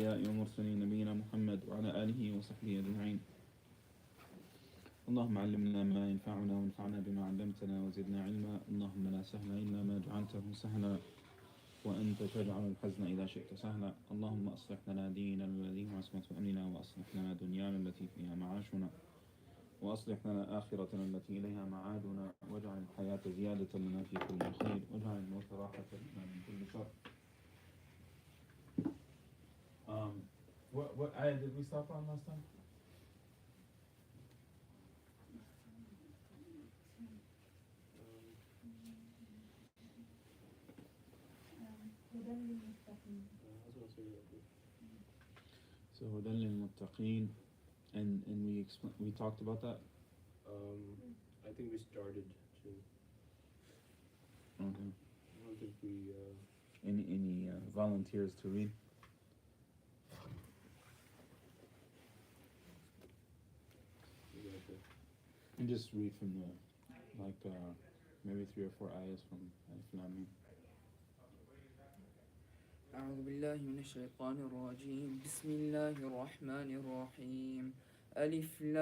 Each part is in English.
الأنبياء والمرسلين نبينا محمد وعلى آله وصحبه أجمعين. اللهم علمنا ما ينفعنا وانفعنا بما علمتنا وزدنا علما. اللهم لا سهل إلا ما جعلته سهلا وأنت تجعل الحزن إذا شئت سهلا. اللهم أصلح لنا ديننا الذي هو عصمة أمرنا، وأصلح لنا دنيانا التي فيها معاشنا، وأصلح لنا آخرتنا التي إليها معادنا، واجعل الحياة زيادة لنا في كل خير، واجعل الموت راحة لنا من كل شر. What ayah did we stop on last time? So هدى للمتقين, and we talked about that. I think we started to. Okay. I don't think we. Any volunteers to read? And just read from the maybe 3 or 4 ayahs from Alif Lam Mim. أعوذ بالله من الشيطان الرجيم. بسم الله الرحمن الرحيم. ألف لام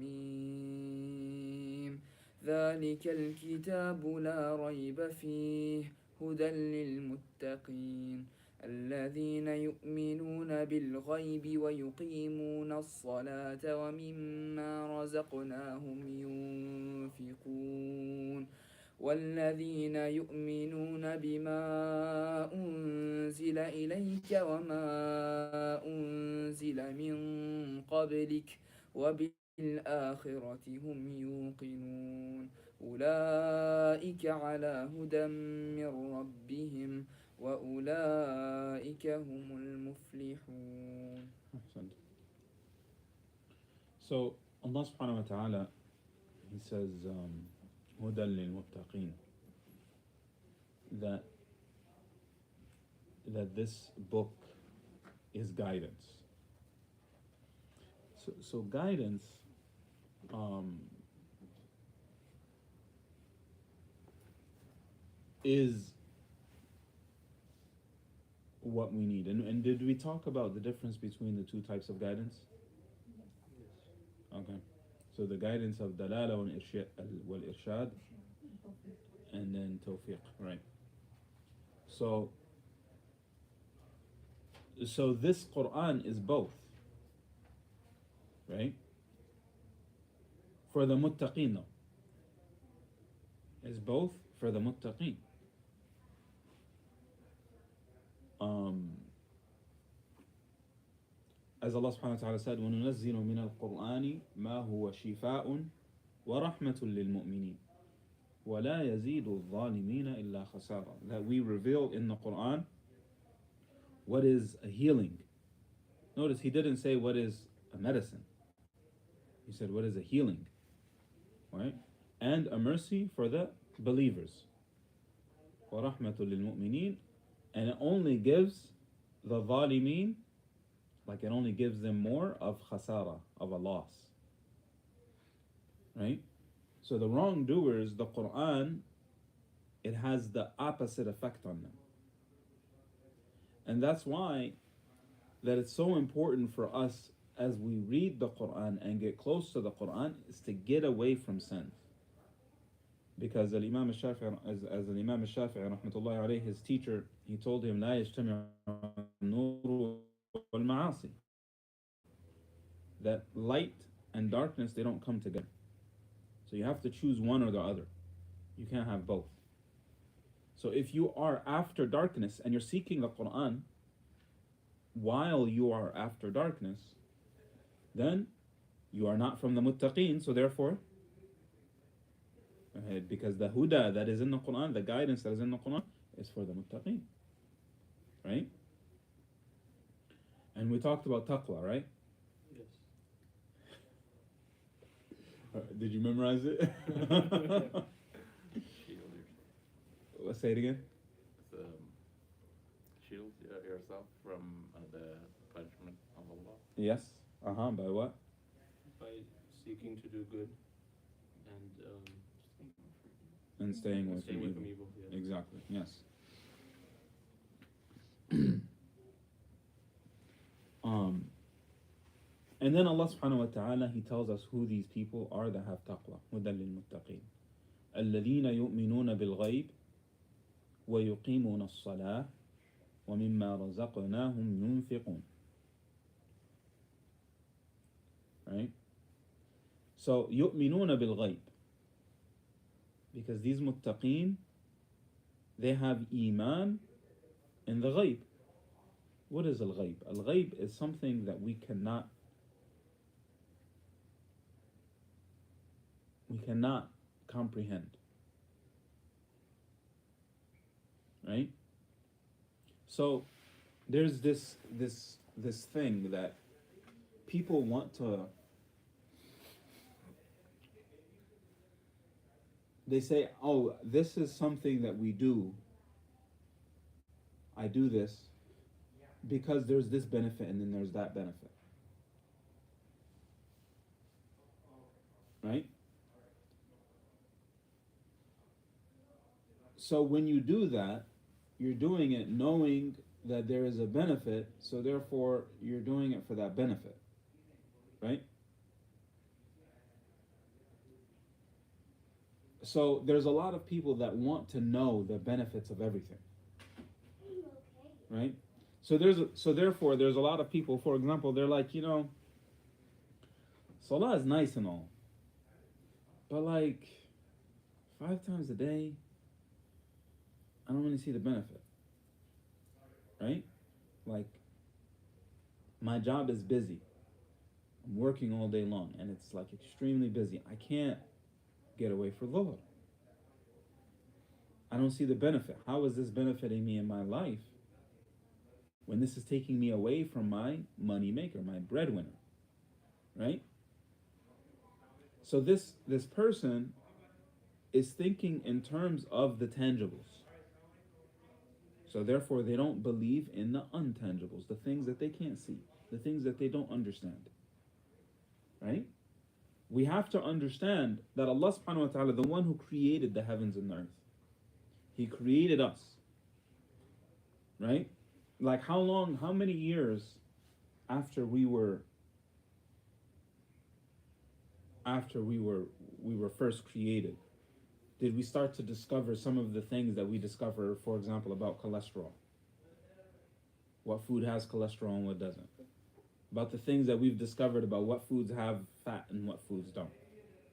ميم. ذلك الكتاب لا ريب فيه هدى للمتقين الذين يؤمنون بالغيب ويقيمون الصلاة ومما رزقناهم ينفقون والذين يؤمنون بما أنزل إليك وما أنزل من قبلك وبالآخرة هم يوقنون أولئك على هدى من ربهم وأولئك هم المفلحون. So Allah subhanahu wa ta'ala, He says هدى للمتقين, that this book is guidance. So guidance is what we need. And did we talk about the difference between the 2 types of guidance? Yes. Okay. So the guidance of dalala wal irshad, and then tawfiq, right? So this Quran is both, right? For the muttaqeen though. It's both for the muttaqeen. As Allah subhanahu wa ta'ala said, وَنُنَزِّلُ مِنَ الْقُرْآنِ مَا هُوَ شِفَاءٌ وَرَحْمَةٌ لِلْمُؤْمِنِينَ وَلَا يَزِيدُ الظَّالِمِينَ إِلَّا خَسَارًا. That we reveal in the Quran what is a healing. Notice He didn't say what is a medicine. He said what is a healing, right? And a mercy for the believers. وَرَحْمَةٌ لِلْمُؤْمِنِينَ. And it only gives the ظالمين, like it only gives them more of khasara, of a loss. Right? So the wrongdoers, the Quran, it has the opposite effect on them. And that's why that it's so important for us as we read the Quran and get close to the Quran is to get away from sin. Because Imam al-Shafi'i, as Imam al-Shafi'i rahmatullahi alayhi, his teacher, he told him, لا يجتمع النور والمعاصي. That light and darkness, they don't come together. So you have to choose one or the other. You can't have both. So if you are after darkness and you're seeking the Quran while you are after darkness, then you are not from the muttaqeen, so therefore, because the huda that is in the Quran, the guidance that is in the Quran, is for the muttaqeen. Right? And we talked about taqwa, right? Yes. Did you memorize it? Let's say it again. Shield yourself from the punishment of Allah. Yes. By what? By seeking to do good and staying away from evil. Yes. Exactly. Yes. And then Allah subhanahu wa ta'ala, He tells us who these people are that have taqwa. هُدًى لِلْمُتَّقِينَ الَّذِينَ يُؤْمِنُونَ بِالْغَيْبِ وَيُقِيمُونَ الصَّلَاةَ وَمِمَّا رَزَقْنَاهُمْ يُنْفِقُونَ. Right? So, يُؤْمِنُونَ بِالْغَيْبِ, because these muttaqeen, they have iman in the ghaib. What is al-ghaib? Al-ghaib is something that we cannot comprehend. Right? So there's this thing that people want to, they say, oh, this is something that we do. I do this because there's this benefit and then there's that benefit. Right? So when you do that, you're doing it knowing that there is a benefit, so therefore you're doing it for that benefit. Right? So there's a lot of people that want to know the benefits of everything. Right? So therefore there's a lot of people, for example, they're like, Salah is nice and all, but like 5 times a day, I don't really see the benefit. Right? Like, my job is busy. I'm working all day long and it's like extremely busy. I can't get away for Dhuhr. I don't see the benefit. How is this benefiting me in my life when this is taking me away from my money maker, my breadwinner? Right? So this person is thinking in terms of the tangibles. So therefore they don't believe in the untangibles, the things that they can't see, the things that they don't understand. Right? We have to understand that Allah subhanahu wa ta'ala, the one who created the heavens and the earth, He created us. Right? Like how many years after we were first created, did we start to discover some of the things that we discover, for example, about cholesterol? What food has cholesterol and what doesn't? About the things that we've discovered about what foods have fat and what foods don't.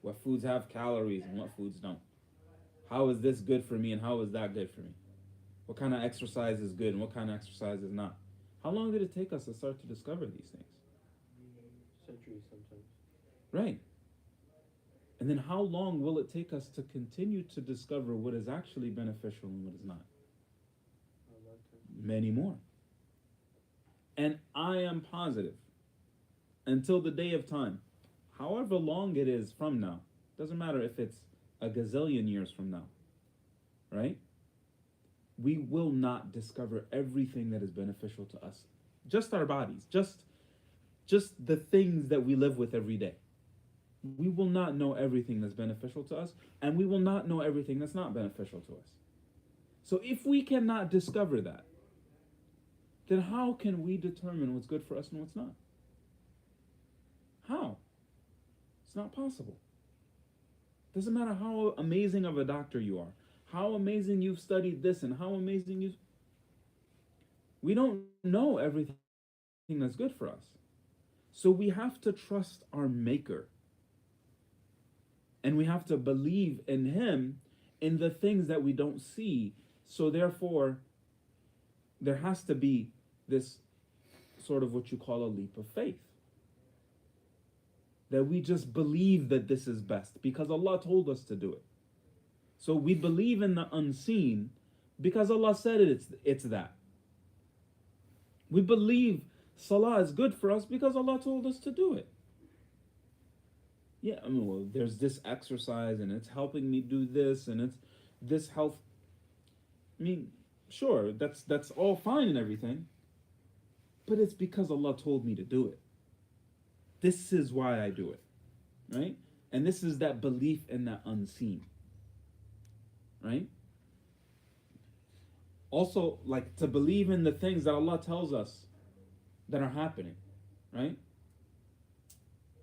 What foods have calories and what foods don't. How is this good for me and how is that good for me? What kind of exercise is good and what kind of exercise is not? How long did it take us to start to discover these things? Centuries sometimes. Right. And then how long will it take us to continue to discover what is actually beneficial and what is not? Many more. And I am positive, until the day of time, however long it is from now, doesn't matter if it's a gazillion years from now, right? We will not discover everything that is beneficial to us. Just our bodies, just the things that we live with every day. We will not know everything that's beneficial to us, and we will not know everything that's not beneficial to us. So if we cannot discover that, then how can we determine what's good for us and what's not? How? It's not possible. Doesn't matter how amazing of a doctor you are, how amazing you've studied this, and how amazing you... We don't know everything that's good for us. So we have to trust our Maker. And we have to believe in Him in the things that we don't see. So therefore, there has to be this sort of what you call a leap of faith. That we just believe that this is best because Allah told us to do it. So we believe in the unseen because Allah said it's that. We believe Salah is good for us because Allah told us to do it. Yeah, I mean, well, there's this exercise and it's helping me do this and it's this health. I mean, sure, that's all fine and everything, but it's because Allah told me to do it. This is why I do it, right? And this is that belief in that unseen, right? Also, like to believe in the things that Allah tells us that are happening, right?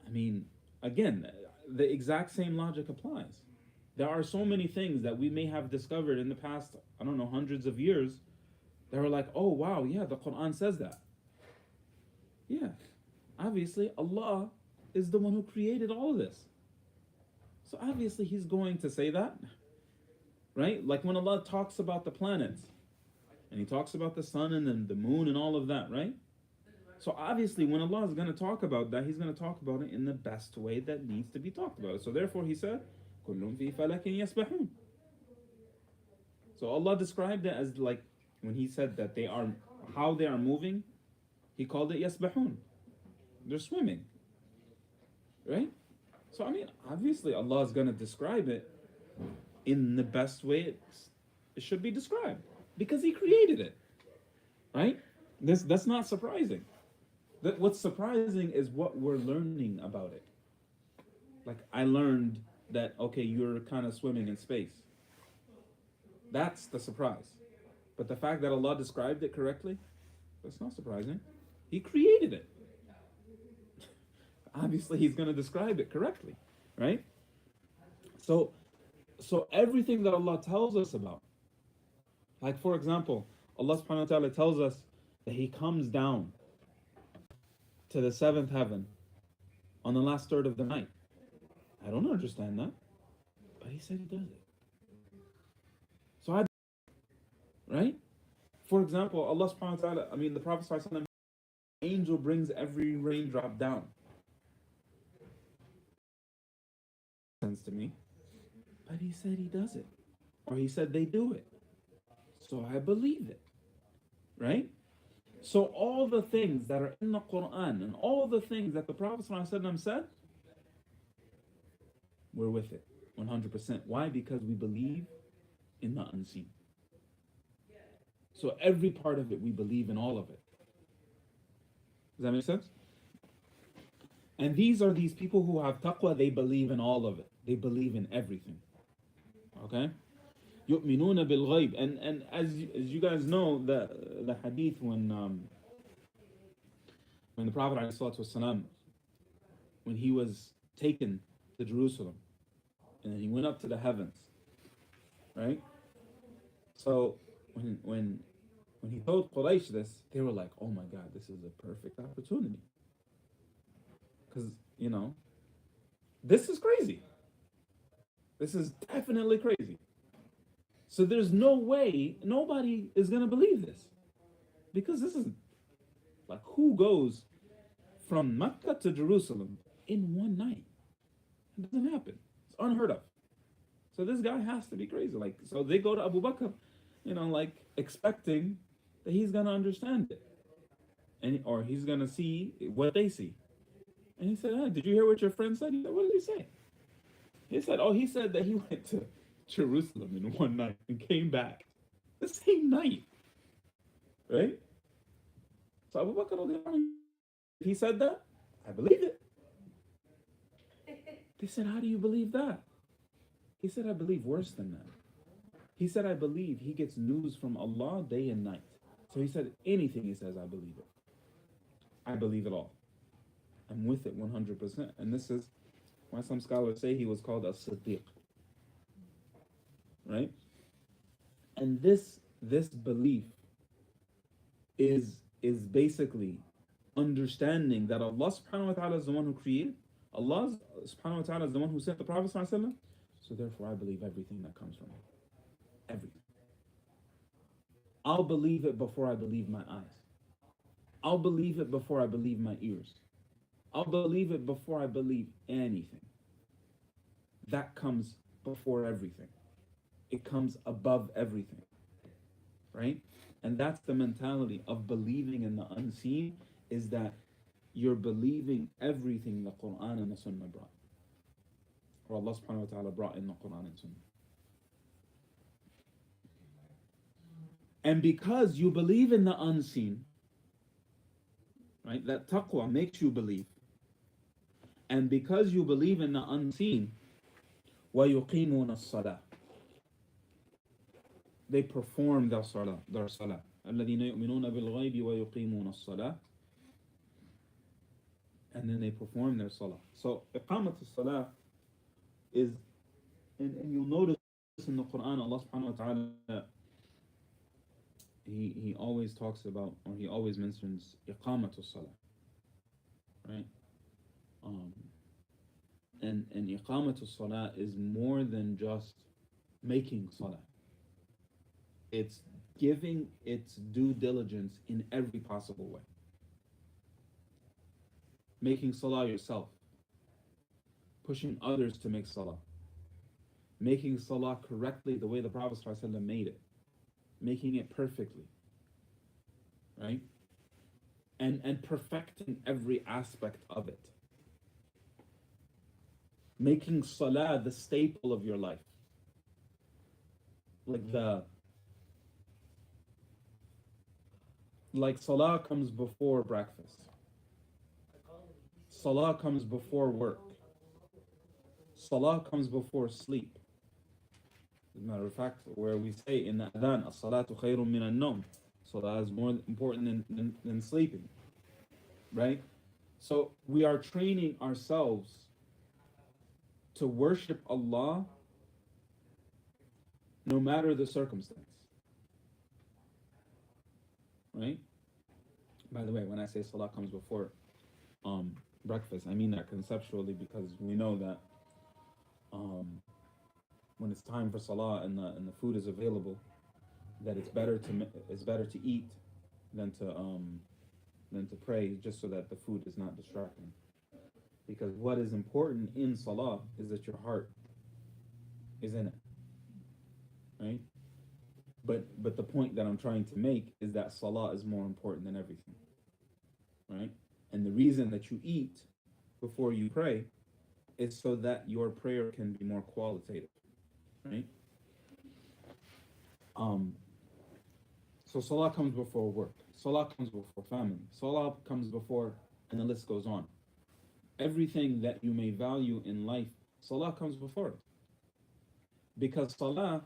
I mean, again, the exact same logic applies. There are so many things that we may have discovered in the past, I don't know, hundreds of years that are like, oh wow, yeah, the Quran says that. Yeah, obviously Allah is the one who created all of this. So obviously He's going to say that, right? Like when Allah talks about the planets and He talks about the sun and then the moon and all of that, right? So obviously when Allah is going to talk about that, He's going to talk about it in the best way that needs to be talked about. So therefore He said, كُلٌّ فِي فَلَكٍ يَسْبَحُونَ. So Allah described it as like when He said that they are, how they are moving, He called it يَسْبَحُونَ. They're swimming, right? So I mean, obviously Allah is going to describe it in the best way it should be described because He created it, right? That's not surprising. That what's surprising is what we're learning about it. Like I learned that okay, you're kind of swimming in space. That's the surprise. But the fact that Allah described it correctly, that's not surprising. He created it. Obviously He's going to describe it correctly, right? So everything that Allah tells us about, like for example, Allah subhanahu wa ta'ala tells us that He comes down to the seventh heaven on the last third of the night. I don't understand that, but He said He does it. So right? For example, Allah subhanahu wa ta'ala, I mean the Prophet sallallahu alaihi wasallam, angel brings every raindrop down. Sense to me, but He said He does it, or He said they do it. So I believe it, right? So all the things that are in the Quran and all the things that the Prophet ﷺ said, we're with it 100%. Why? Because we believe in the unseen. So every part of it, we believe in all of it. Does that make sense? And these are these people who have taqwa, they believe in all of it. They believe in everything. Okay? يُؤْمِنُونَ بِالْغَيْبِ. And as you guys know, the hadith when the Prophet ﷺ, when he was taken to Jerusalem, and then he went up to the heavens, right? So when he told Quraysh this, they were like, oh my God, this is a perfect opportunity. Because, you know, this is crazy. This is definitely crazy. So there's no way, nobody is going to believe this. Because this is, like, who goes from Mecca to Jerusalem in one night? It doesn't happen. It's unheard of. So this guy has to be crazy. Like, so they go to Abu Bakr, you know, like, expecting that he's going to understand it. Or he's going to see what they see. And he said, hey, did you hear what your friend said? He said, what did he say? He said, oh, he said that he went to Jerusalem in one night and came back the same night. Right? So Abu Bakr, he said that, I believe it. They said, how do you believe that? He said, I believe worse than that. He said, I believe he gets news from Allah day and night. So he said, anything he says, I believe it. I believe it all. I'm with it 100%. And this is why some scholars say he was called a Siddiq. Right? And this belief is basically understanding that Allah subhanahu wa ta'ala is the one who created. Allah subhanahu wa ta'ala is the one who sent the Prophet sallallahu alaihi wasallam. So therefore I believe everything that comes from it. Everything. I'll believe it before I believe my eyes. I'll believe it before I believe my ears. I'll believe it before I believe anything. That comes before everything. It comes above everything. Right? And that's the mentality of believing in the unseen, is that you're believing everything the Quran and the Sunnah brought. Or Allah subhanahu wa ta'ala brought in the Quran and Sunnah. And because you believe in the unseen, right, that taqwa makes you believe. And because you believe in the unseen, وَيُقِيمُونَ الصَّلَاةِ, they perform their salah. الَّذِينَ يُؤْمِنُونَ بِالْغَيْبِ وَيُقِيمُونَ الصَّلَاةِ. and then they perform their salah. So iqamat salah is, and you'll notice in the Quran, Allah subhanahu wa ta'ala, he always talks about, or he always mentions iqamat salah, right? Um, and iqamat salah is more than just making salah. It's giving its due diligence in every possible way. Making salah yourself, pushing others to make salah, making salah correctly the way the Prophet ﷺ made it, making it perfectly, right? And perfecting every aspect of it. Making salah the staple of your life. Like salah comes before breakfast. Salah comes before work. Salah comes before sleep. As a matter of fact, where we say in the adhan, as-salatu khayrun min an-nawm. Salah is more important than sleeping. Right? So we are training ourselves to worship Allah no matter the circumstance. Right? By the way, when I say salah comes before breakfast, I mean that conceptually, because we know that when it's time for salah and the food is available, that it's better to eat than to pray, just so that the food is not distracting. Because what is important in salah is that your heart is in it, right? But the point that I'm trying to make is that salah is more important than everything, right? And the reason that you eat before you pray is so that your prayer can be more qualitative, right? So salah comes before work, salah comes before family, salah comes before, and the list goes on. Everything that you may value in life, salah comes before it. Because salah,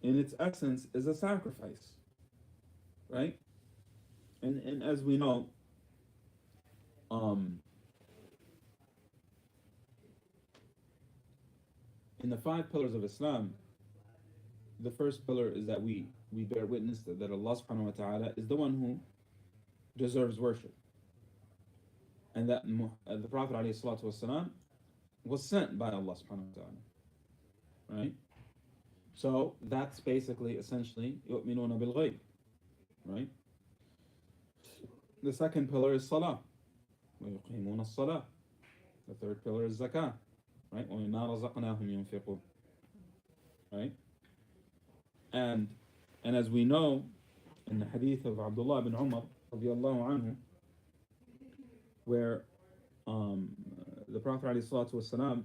in its essence, is a sacrifice, right? And as we know, in the 5 pillars of Islam, the first pillar is that we bear witness that Allah subhanahu wa ta'ala is the one who deserves worship. And that the Prophet alayhi salatu wasalam was sent by Allah subhanahu wa ta'ala. Right? So that's basically, essentially, يُؤْمِنُونَ بِالْغَيْبِ. Right? The second pillar is salah. وَيُقِيمُونَ الصَّلَاةِ. The third pillar is zakah. Right? وَمِمَّا رَزَقْنَاهُمْ يُنْفِقُونَ. Right? And as we know, in the hadith of Abdullah ibn Umar radiallahu anhu, where the Prophet alayhi salatu wasalam,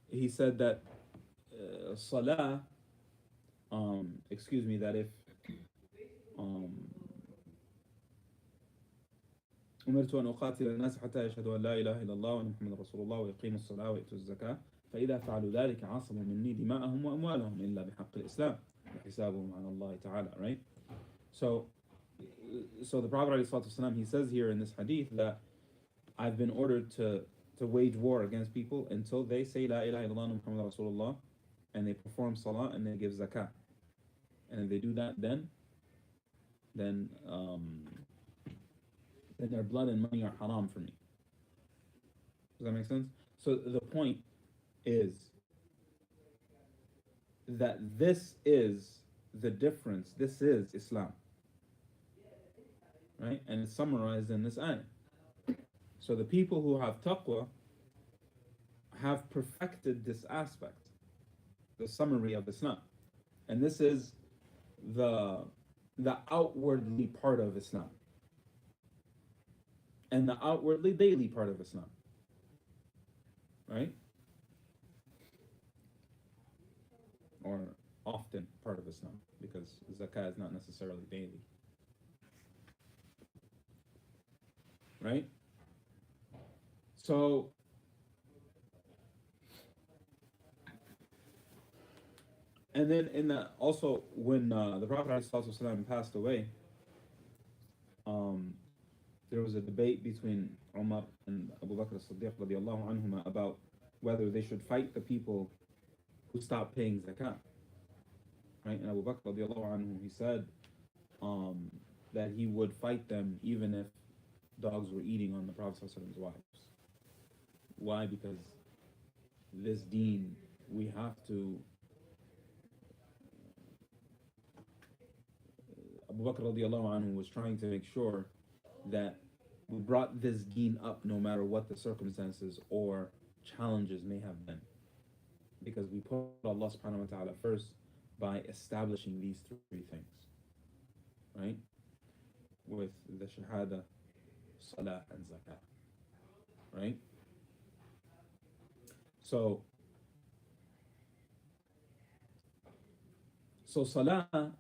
he said that salah, that if أمرت أن أقاتل الناس حتى يشهدوا أن لا إله إلا الله وأن محمد رسول الله ويقيموا الصلاة ويؤتوا الزكاة فإذا فعلوا ذلك عصموا مني دماءهم وأموالهم إلا بحق الإسلام وحسابهم على الله تعالى. Right? So the Prophet ﷺ, he says here in this hadith that I've been ordered to wage war against people until they say La ilaha illallah Muhammad Rasulullah, and they perform salah and they give zakah. And if they do that, then their blood and money are haram for me. Does that make sense? So the point is that this is the difference. This is Islam. Right? And it's summarized in this ayah. So the people who have taqwa have perfected this aspect, the summary of Islam. And this is the outwardly part of Islam. And the outwardly daily part of Islam. Right? Or often part of Islam, because zakah is not necessarily daily. Right? So and then also when the Prophet ﷺ passed away, there was a debate between Umar and Abu Bakr as-Siddiq radiallahu anhuma about whether they should fight the people who stopped paying zakat. Right? And Abu Bakr radiallahu anhu, he said that he would fight them even if dogs were eating on the Prophet's wives. Why? Because this deen, we have to. Abu Bakr radiallahu anhu was trying to make sure that we brought this deen up no matter what the circumstances or challenges may have been. Because we put Allah subhanahu wa ta'ala first by establishing these three things. Right? With the shahada, salah, and zakah. Right? So salah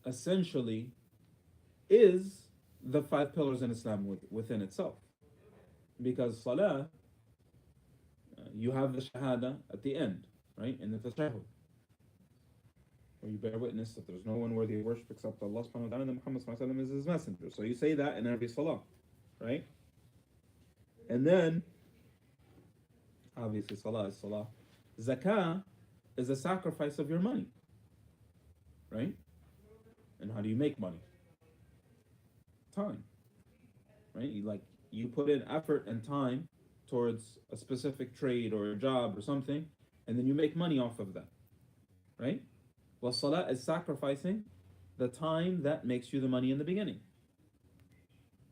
essentially is the 5 pillars in Islam within itself. Because salah, you have the shahada at the end, right? In the tashahhud, where you bear witness that there's no one worthy of worship except Allah subhanahu wa ta'ala, and Muhammad sallallahu alaihi wasallam is his messenger. So you say that in every salah, right? And then, obviously, salah is salah. Zakah is a sacrifice of your money, right? And how do you make money? Time, right? You put in effort and time towards a specific trade or a job or something, and then you make money off of that, right? Well, salah is sacrificing the time that makes you the money in the beginning,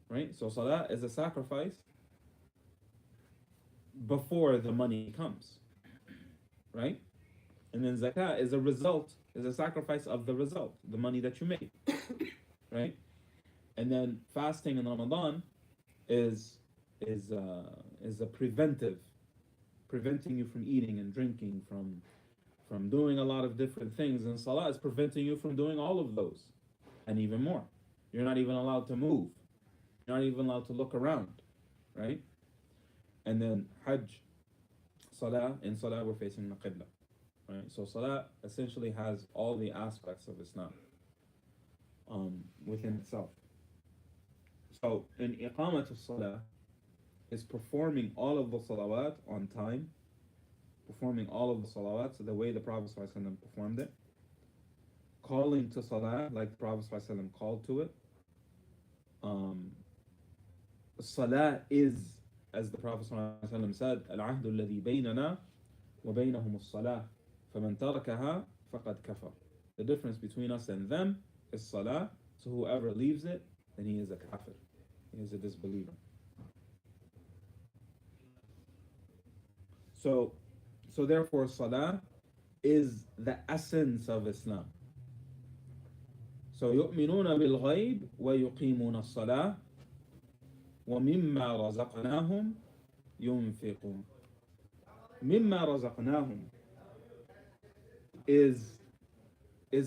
right? So salah is a sacrifice before the money comes, right? And then zakah is a sacrifice of the result, the money that you make, right? And then fasting in Ramadan is a preventing you from eating and drinking, from doing a lot of different things. And salah is preventing you from doing all of those and even more. You're not even allowed to move. You're not even allowed to look around, right? And then hajj, in salah we're facing the qibla, right? So salah essentially has all the aspects of Islam within itself. So in iqamat al-salah is performing all of the salawat on time, performing all of the salawat the way the Prophet ﷺ performed it, calling to salah like the Prophet ﷺ called to it. Salah is, as the Prophet ﷺ said, al-ahdu alladhi baynana wa baynahum as-salah faman tarakaha faqad kafar. The difference between us and them is salah, so whoever leaves it, then he is a kafir, he is a disbeliever. So therefore, salah is the essence of Islam. So يؤمنون بالغيب ويقيمون الصلاة ومما رزقناهم ينفقون. مما رزقناهم is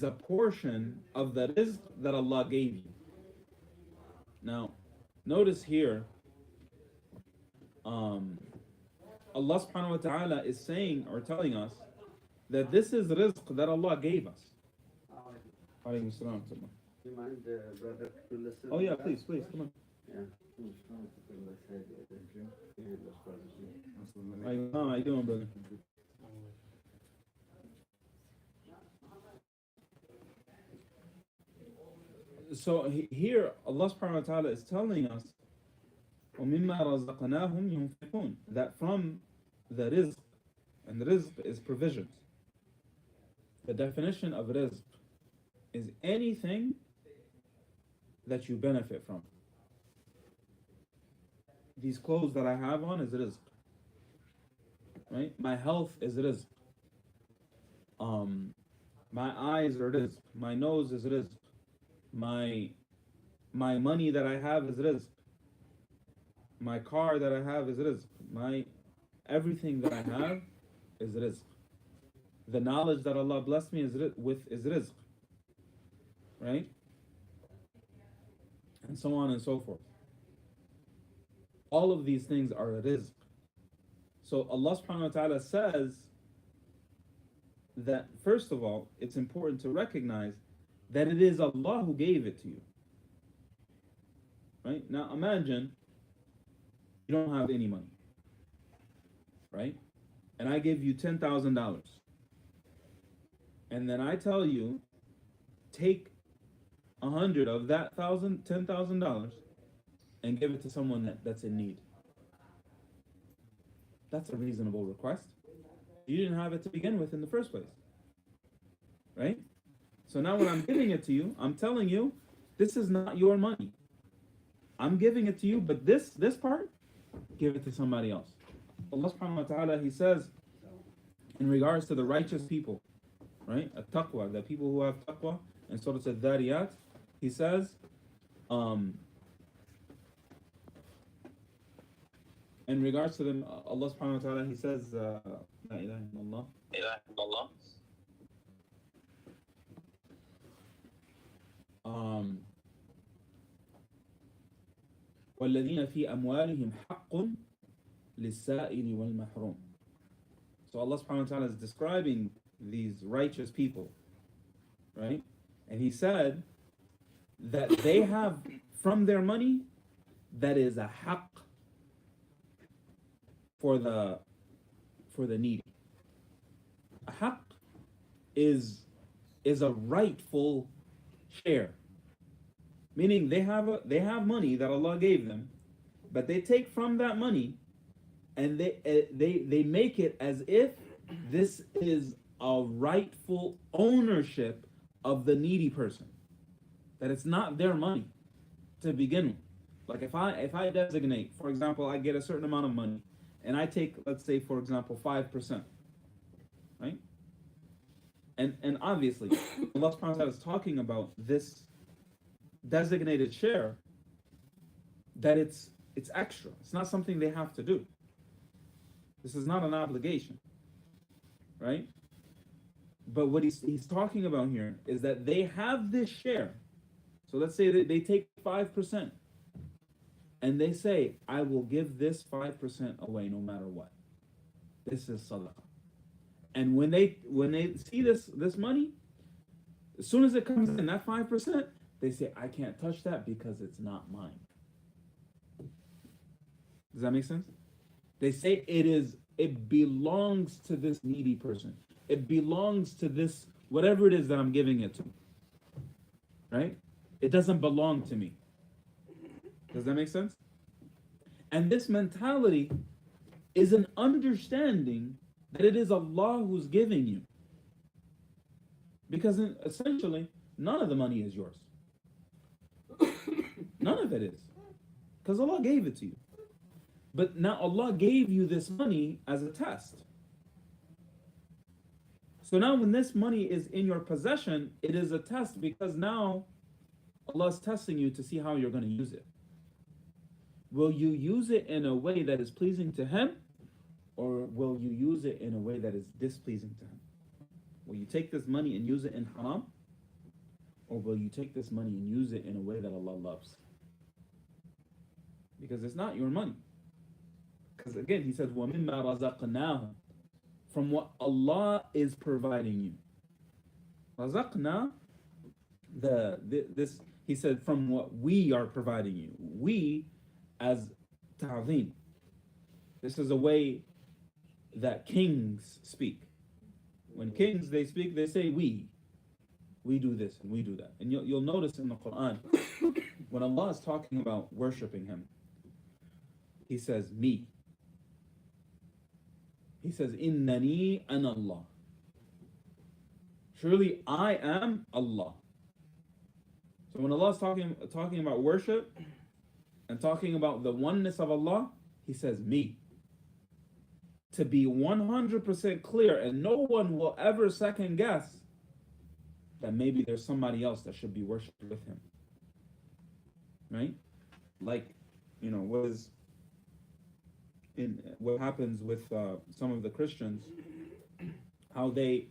a portion of the rizq that Allah gave you. Now, notice here, Allah subhanahu wa ta'ala is saying or telling us that this is rizq that Allah gave us. Alaykum salam. Do you mind, brother, to listen? Oh yeah, please, come on. Yeah. How you doing, brother? So here, Allah subhanahu wa ta'ala is telling us, وَمِمَّا رَزَقْنَاهُمْ يُنْفِقُونَ, that from the rizq, and rizq is provisions. The definition of rizq is anything that you benefit from. These clothes that I have on is rizq, right? My health is rizq. My eyes are rizq. My nose is rizq. My money that I have is rizq. My car that I have is rizq. Everything that I have is rizq. The knowledge that Allah blessed me with is rizq, right? And so on and so forth. All of these things are rizq. So Allah subhanahu wa ta'ala says that, first of all, it's important to recognize that it is Allah who gave it to you. right? Now imagine you don't have any money, right? And I give you $10,000. And then I tell you, take 100 of that $10,000 and give it to someone that's in need. That's a reasonable request. You didn't have it to begin with in the first place, right? So now when I'm giving it to you, I'm telling you, this is not your money. I'm giving it to you, but this part, give it to somebody else. Allah subhanahu wa ta'ala, He says, in regards to the righteous people, right? At-taqwa, the people who have taqwa, in Surah Al-Dhariyat, He says, in regards to them, Allah subhanahu wa ta'ala, He says, La ilaha illallah. وَالَّذِينَ فِي أَمْوَالِهِمْ حَقٌّ لِلسَّائِلِ وَالْمَحْرُومِ. So Allah subhanahu wa ta'ala is describing these righteous people, right? And He said that they have from their money that is a haqq for the needy. A haqq is a rightful share. Meaning they have money that Allah gave them, but they take from that money and they make it as if this is a rightful ownership of the needy person. That it's not their money to begin with. Like if I designate, for example, I get a certain amount of money and I take, let's say, for example, 5%, right? And obviously, Allah subhanahu wa ta'ala is talking about this designated share, that it's extra. It's not something they have to do. This is not an obligation, right? But what he's talking about here is that they have this share. So let's say that they take 5% and they say, I will give this 5% away no matter what. This is sadaqah. And when they see this money, as soon as it comes in, that 5%, they say, I can't touch that because it's not mine. Does that make sense? They say it belongs to this needy person. It belongs to this, whatever it is that I'm giving it to. Right? It doesn't belong to me. Does that make sense? And this mentality is an understanding that it is Allah who's giving you. Because essentially, none of the money is yours. None of it is. Because Allah gave it to you. But now Allah gave you this money as a test. So now when this money is in your possession, it is a test because now Allah is testing you to see how you're going to use it. Will you use it in a way that is pleasing to Him? Or will you use it in a way that is displeasing to Him? Will you take this money and use it in haram? Or will you take this money and use it in a way that Allah loves? Because it's not your money. Because again, He says, وَمِمَّا رَزَقْنَاهُمْ, from what Allah is providing you. Razaqna, He said, from what we are providing you. We as ta'zim. This is a way that kings speak. When kings, they speak, they say we. We do this and we do that. And you'll notice in the Quran, when Allah is talking about worshiping Him, He says, me. He says, Innani an Allah. Surely I am Allah. So when Allah is talking about worship and talking about the oneness of Allah, He says, me. To be 100% clear, and no one will ever second guess that maybe there's somebody else that should be worshipped with Him. Right? Like, what happens with some of the Christians, how they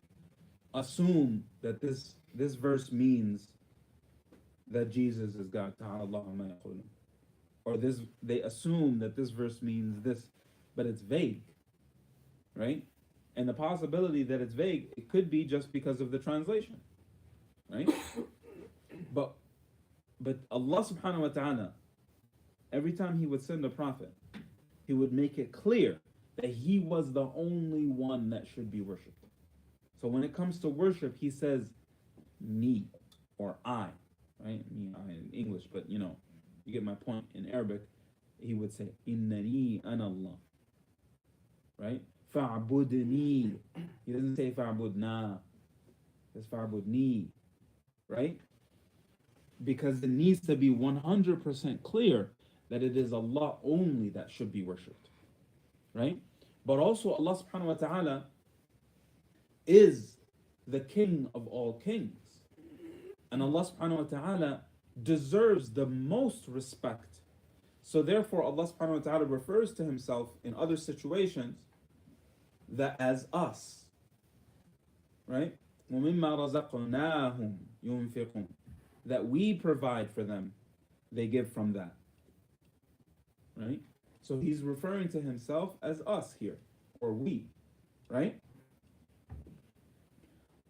assume that this verse means that Jesus is God, or they assume that this verse means this, but it's vague, right? And the possibility that it's vague, it could be just because of the translation, right? But Allah subhanahu wa ta'ala, every time he would send a prophet, he would make it clear that he was the only one that should be worshipped. So when it comes to worship, he says me or I, right? Me, I in English, but you get my point. In Arabic, he would say innani ana Allah, right? Fa'budni. He doesn't say fa'budna. He says fa'budni, right? Because it needs to be 100% clear that it is Allah only that should be worshipped, right? But also Allah subhanahu wa ta'ala is the king of all kings. And Allah subhanahu wa ta'ala deserves the most respect. So therefore Allah subhanahu wa ta'ala refers to himself in other situations that as us, right? وَمِمَّا رَزَقْنَاهُمْ يُنْفِقُونَ, that we provide for them, they give from that, right? So he's referring to himself as us here, or we, right?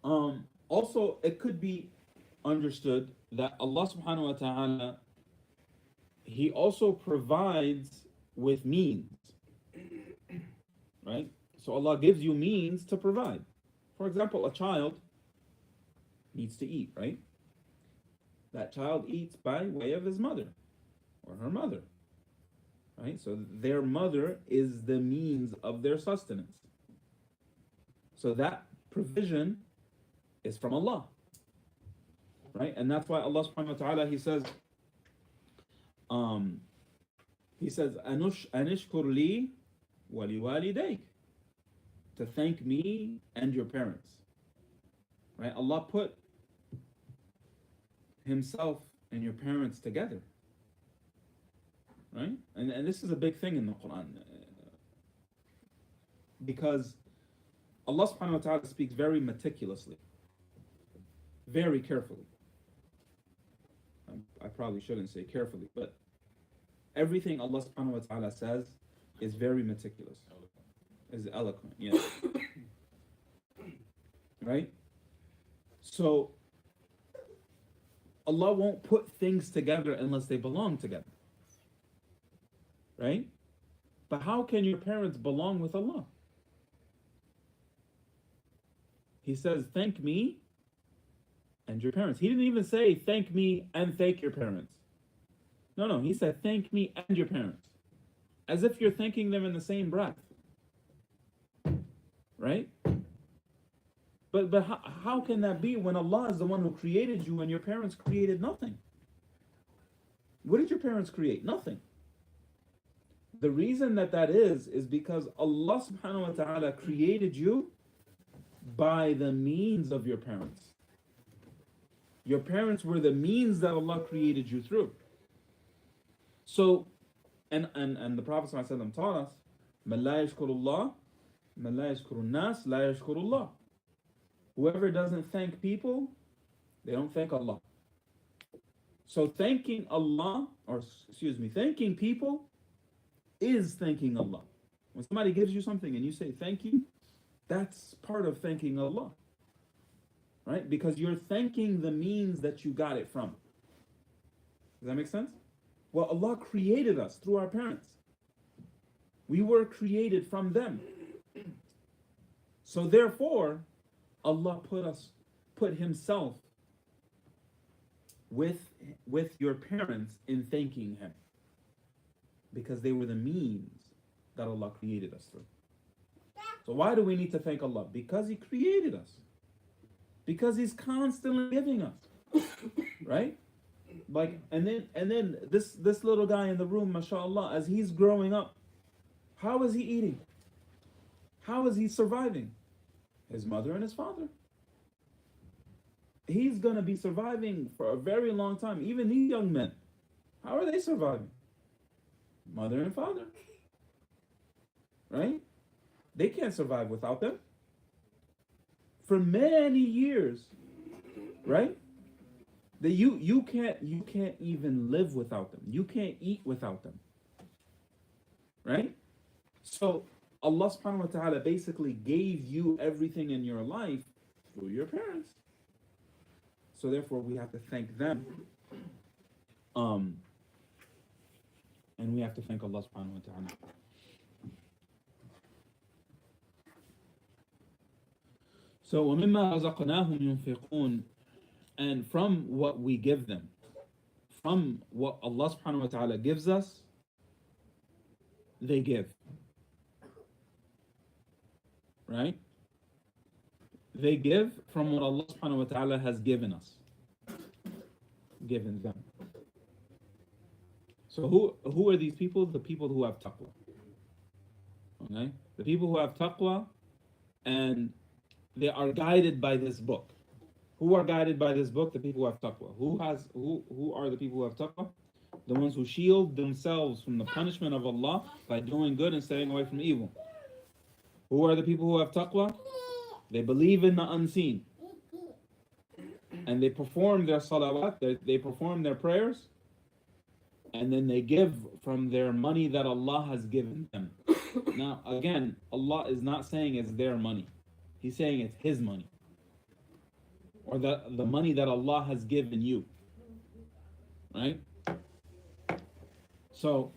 Also, it could be understood that Allah subhanahu wa ta'ala, he also provides with means, right? So Allah gives you means to provide. For example, a child needs to eat, right? That child eats by way of his mother or her mother, right? So their mother is the means of their sustenance. So that provision is from Allah, right? And that's why Allah subhanahu wa ta'ala, he says, anishkur li wa liwalidayk, to thank me and your parents, right? Allah put himself and your parents together, right? And this is a big thing in the Quran, because Allah subhanahu wa ta'ala speaks very meticulously, very carefully. I probably shouldn't say carefully, but everything Allah subhanahu wa ta'ala says is very meticulous, is eloquent, yeah. Right? So Allah won't put things together unless they belong together, right? But how can your parents belong with Allah? He says, thank me and your parents. He didn't even say thank me and thank your parents. No, he said thank me and your parents, as if you're thanking them in the same breath, right? But how can that be when Allah is the one who created you and your parents created nothing? What did your parents create? Nothing. The reason that is because Allah subhanahu wa ta'ala created you by the means of your parents. Your parents were the means that Allah created you through. So, and the Prophet ﷺ taught us, مَنْ لَا يَشْكُرُ اللَّهِ مَنْ لَا يَشْكُرُ النَّاسِ لَا يَشْكُرُ اللَّهِ. Whoever doesn't thank people, they don't thank Allah. So thanking people is thanking Allah. When somebody gives you something and you say thank you, that's part of thanking Allah, right? Because you're thanking the means that you got it from. Does that make sense? Well, Allah created us through our parents. We were created from them. So therefore, Allah put himself with your parents in thanking him, because they were the means that Allah created us through. So why do we need to thank Allah? Because he created us. Because he's constantly giving us. Right? Like, and then this little guy in the room, mashallah, as he's growing up, how is he eating? How is he surviving? His mother and his father. He's gonna be surviving for a very long time. Even these young men, how are they surviving? Mother and father. Right? They can't survive without them. For many years, right? That you can't even live without them. You can't eat without them. Right? So Allah subhanahu wa ta'ala basically gave you everything in your life through your parents. So therefore we have to thank them. And we have to thank Allah subhanahu wa ta'ala. So وَمِمَّا رَزَقْنَاهُمْ يُنْفِقُونَ, and from what we give them, from what Allah subhanahu wa ta'ala gives us, they give. Right? They give from what Allah subhanahu wa ta'ala has given us. Given them. So who are these people? The people who have taqwa. Okay? The people who have taqwa, and they are guided by this book. Who are guided by this book? The people who have taqwa. Who are the people who have taqwa? The ones who shield themselves from the punishment of Allah by doing good and staying away from evil. Who are the people who have taqwa? They believe in the unseen. And they perform their salawat, they perform their prayers, and then they give from their money that Allah has given them. Now, again, Allah is not saying it's their money. He's saying it's His money. Or the money that Allah has given you. Right? So,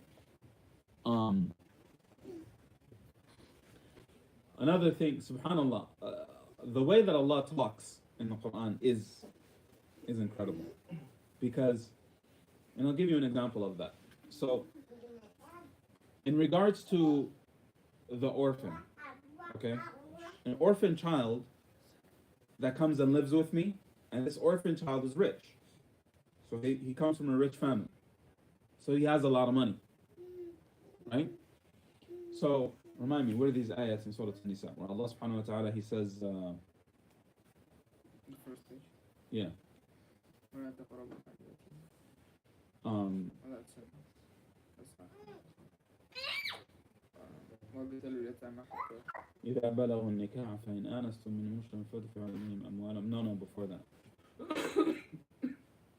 another thing, subhanAllah, the way that Allah talks in the Quran is incredible. Because, and I'll give you an example of that. So, in regards to the orphan, okay? An orphan child that comes and lives with me, and this orphan child is rich. So he comes from a rich family. So he has a lot of money. Right? So, remind me, what are these ayats in Surah An-Nisa? Where Allah subhanahu wa ta'ala, He says, The first page. yeah. ولا تقربوا اليتيم. That's it. That's fine. وابتلوا اليتامى حتى إذا بلغوا النكاح فإن آنستم من رشد فادفعوا إليهم أموالهم. No, before that.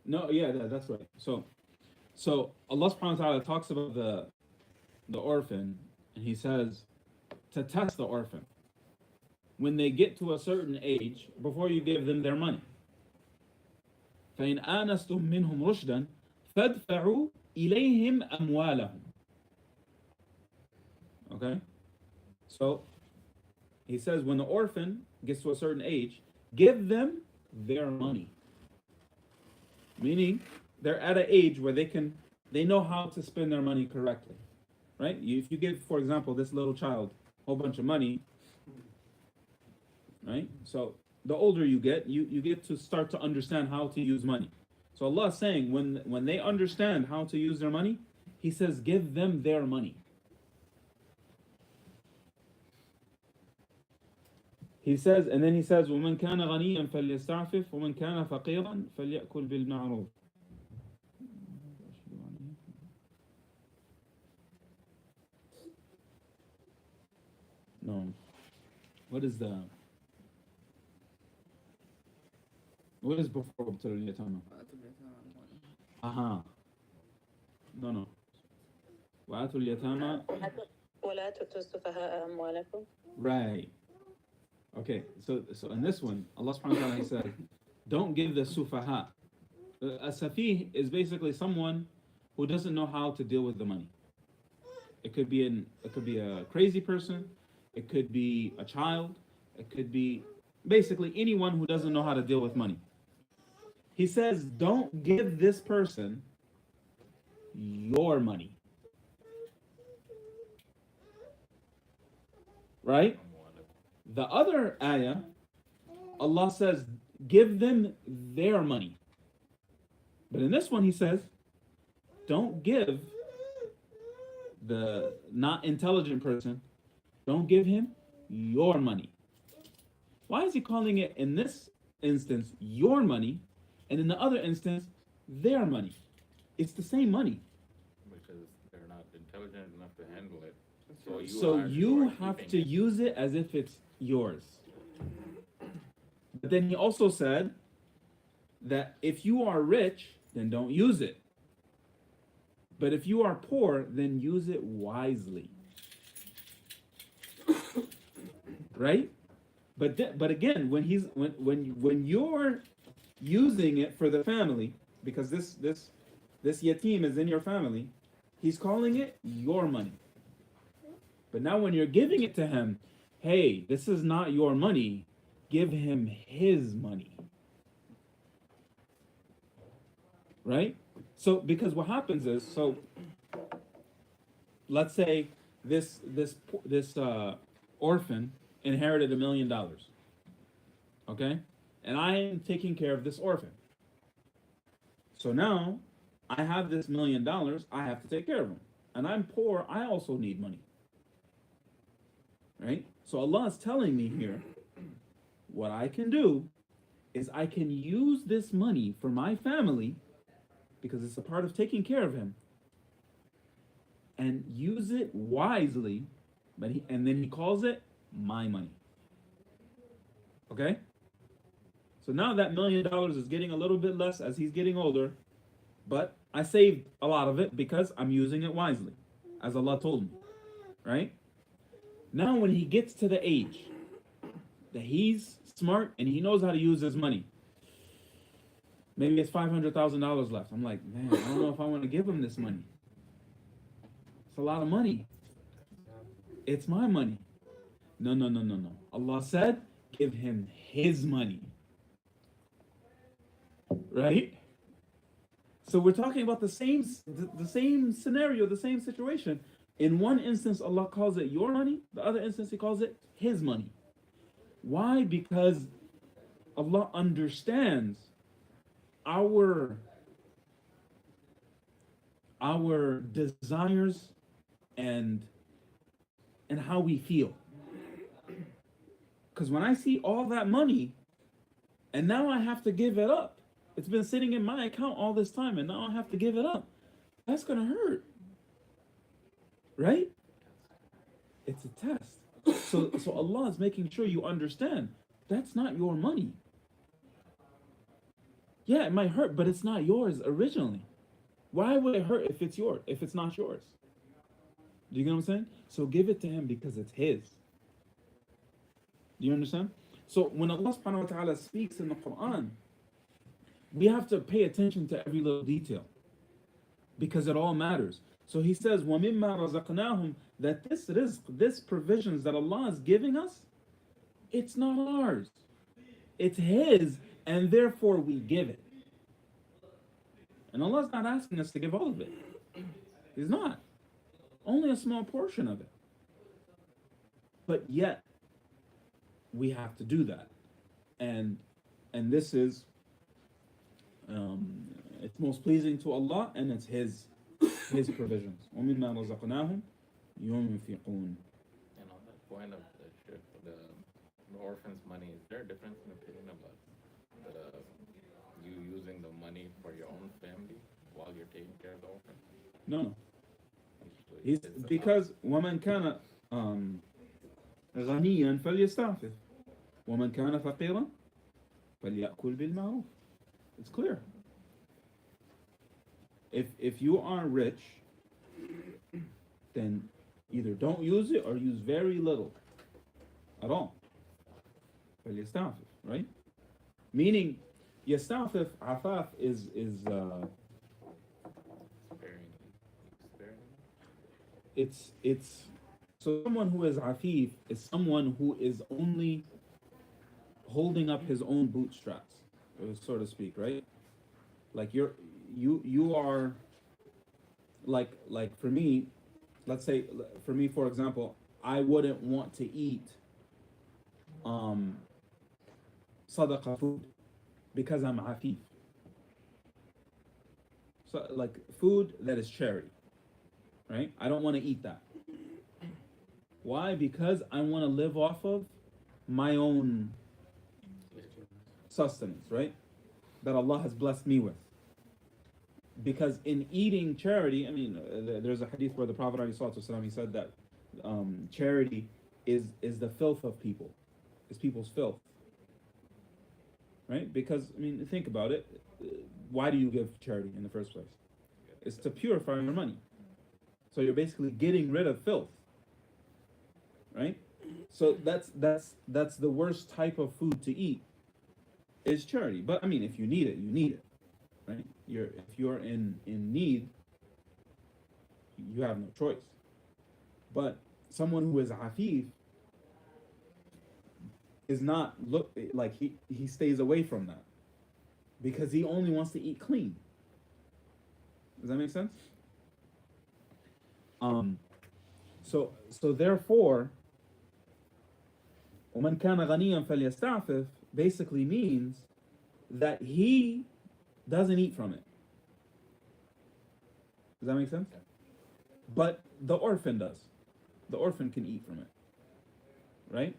No, yeah, that's right. So Allah subhanahu wa ta'ala talks about the orphan, and He says to test the orphan. When they get to a certain age, before you give them their money. فإن آنستم منهم رشدا فادفعوا إليهم أموالهم. Okay? So, He says when the orphan gets to a certain age, give them their money. Meaning, they're at an age where they know how to spend their money correctly. Right? If you give, for example, this little child a whole bunch of money, right? So, the older you get to start to understand how to use money. So Allah is saying when they understand how to use their money, He says give them their money. He says, and then He says, وَمَنْ كَانَ غَنِيًّا فَلْيَسْتَعْفِفْ وَمَنْ كَانَ فَقِيرًا فَلْيَأْكُلْ بِالْمَعْرُوفِ. No. What is before وَابْتَلُوا الْيَتَامَى? وآتوا اليتامى أموالهم. Aha. No. وَآتُوا الْيَتَامَى. ولا تؤتوا السفهاء أموالكم. Right. Okay, so in this one, Allah subhanahu wa ta'ala, He said, don't give the sufaha. A safih is basically someone who doesn't know how to deal with the money. It could be a crazy person, it could be a child, it could be basically anyone who doesn't know how to deal with money. He says, don't give this person your money. Right? The other ayah, Allah says, give them their money. But in this one, He says, don't give the not intelligent person, don't give him your money. Why is He calling it, in this instance, your money, and in the other instance, their money? It's the same money. Because they're not intelligent enough to handle it. So you have to use it as if it's yours. But then He also said that if you are rich, then don't use it. But if you are poor, then use it wisely. Right? But again, when you're using it for the family, because this yatim is in your family, He's calling it your money. But now when you're giving it to him, hey, this is not your money. Give him his money. Right? So because what happens is, so let's say this orphan inherited $1 million. Okay? And I am taking care of this orphan. So now I have this $1 million, I have to take care of him. And I'm poor, I also need money. Right? So Allah is telling me here, what I can do is I can use this money for my family, because it's a part of taking care of him, and use it wisely, and then he calls it my money. Okay? So now that $1 million is getting a little bit less as he's getting older, but I saved a lot of it because I'm using it wisely, as Allah told me. Right? Now when he gets to the age that he's smart and he knows how to use his money, maybe it's $500,000 left. I'm like, man, I don't know if I want to give him this money. It's a lot of money. It's my money. No. Allah said, give him his money. Right? So we're talking about the same scenario, the same situation. In one instance, Allah calls it your money. The other instance, He calls it His money. Why? Because Allah understands our desires and how we feel. Because when I see all that money and now I have to give it up, it's been sitting in my account all this time and now I have to give it up, that's gonna hurt. Right? It's a test. So Allah is making sure you understand that's not your money. Yeah, it might hurt, but it's not yours originally. Why would it hurt if it's yours, if it's not yours? Do you get what I'm saying? So give it to him because it's his. Do you understand? So when Allah subhanahu wa ta'ala speaks in the Quran, we have to pay attention to every little detail because it all matters. So He says, وَمِمَّا رَزَقْنَاهُمْ, that this rizq, this provisions that Allah is giving us, it's not ours. It's His, and therefore we give it. And Allah's not asking us to give all of it. He's not. Only a small portion of it. But yet, we have to do that. And this is, it's most pleasing to Allah, and it's His provisions. وَمِمَّا رَزَقْنَاهُمْ يُنْفِقُونَ. And on that point of the orphan's money, is there a difference in opinion about you using the money for your own family while you're taking care of the orphan? No. He's, because وَمَنْ كَانَ غَنِيًّا فَلْيَسْتَعْفِفْ وَمَنْ كَانَ فَقِيرًا فَلْيَأْكُلْ بِالْمَعْرُوفِ. It's clear. If you are rich, then either don't use it or use very little at all. فَلْيَسْتَعْفِفْ, right? Meaning, يَسْتَعْفِفْ, عَفَاف is it's so someone who is afif is someone who is only holding up his own bootstraps, so to speak, right? Like you are like for me, let's say for me, for example, I wouldn't want to eat sadaqah food because I'm afif. So like food that is charity, right? I don't want to eat that. Why? Because I want to live off of my own sustenance, right? That Allah has blessed me with. Because in eating charity, I mean, there's a hadith where the Prophet ﷺ, he said that charity is the filth of people. It's people's filth. Right? Because, I mean, think about it. Why do you give charity in the first place? It's to purify your money. So you're basically getting rid of filth. Right? So that's the worst type of food to eat is charity. But I mean, if you need it, you need it. Right? If you're in need, you have no choice. But someone who is afif is not like he stays away from that because he only wants to eat clean. Does that make sense? So therefore, وَمَنْ كَانَ غَنِيًّا فَلْيَسْتَعْفِفْ basically means that he doesn't eat from it. Does that make sense? Yeah. But the orphan does. The orphan can eat from it. Right?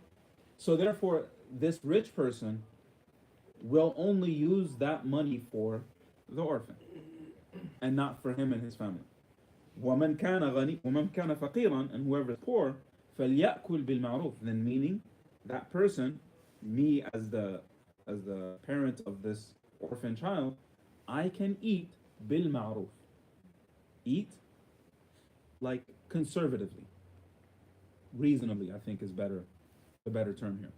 So therefore, this rich person will only use that money for the orphan and not for him and his family. وَمَنْ كَانَ فَقِيرًا, and whoever is poor, فَلْيَأْكُلْ بِالْمَعْرُوفِ, then meaning that person, me as the parent of this orphan child, I can eat بالمعروف. Eat like conservatively. Reasonably, I think is the better term here.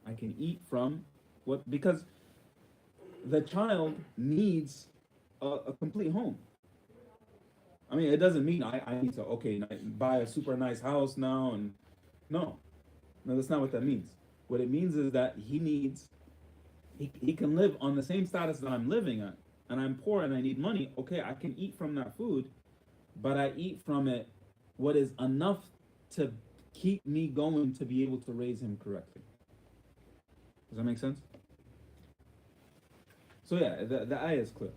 I can eat from what, because the child needs a complete home. I mean, it doesn't mean I need to, buy a super nice house now, and no, that's not what that means. What it means is that he can live on the same status that I'm living at, and I'm poor and I need money. Okay, I can eat from that food, but I eat from it what is enough to keep me going to be able to raise him correctly. Does that make sense? So yeah, the ayah is clear.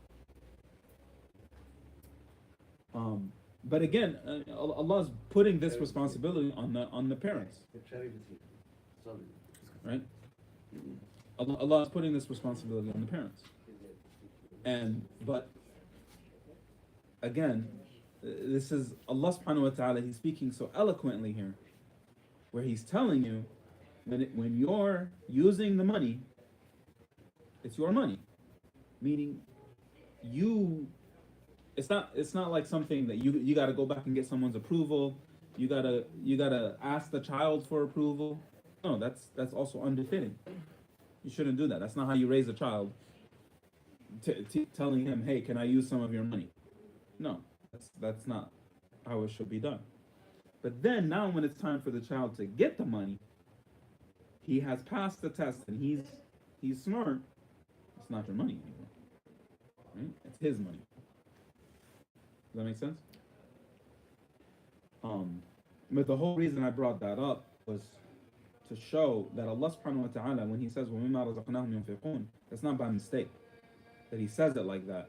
But again, Allah is putting this responsibility on the parents, right? Allah is putting this responsibility on the parents. But again, this is Allah subhanahu wa ta'ala, He's speaking so eloquently here, where He's telling you, when you're using the money, it's your money. Meaning, it's not like something that you got to go back and get someone's approval. You gotta ask the child for approval. No, that's also unbefitting. You shouldn't do that. That's not how you raise a child. Telling him, hey, can I use some of your money? No, that's not how it should be done. But then now, when it's time for the child to get the money, he has passed the test and he's smart. It's not your money anymore, right? It's his money. Does that make sense? But the whole reason I brought that up was to show that Allah subhanahu wa ta'ala, when He says وَمِمَّا رَزَقْنَاهُمْ يُنْفِقُونَ, that's not by mistake that He says it like that.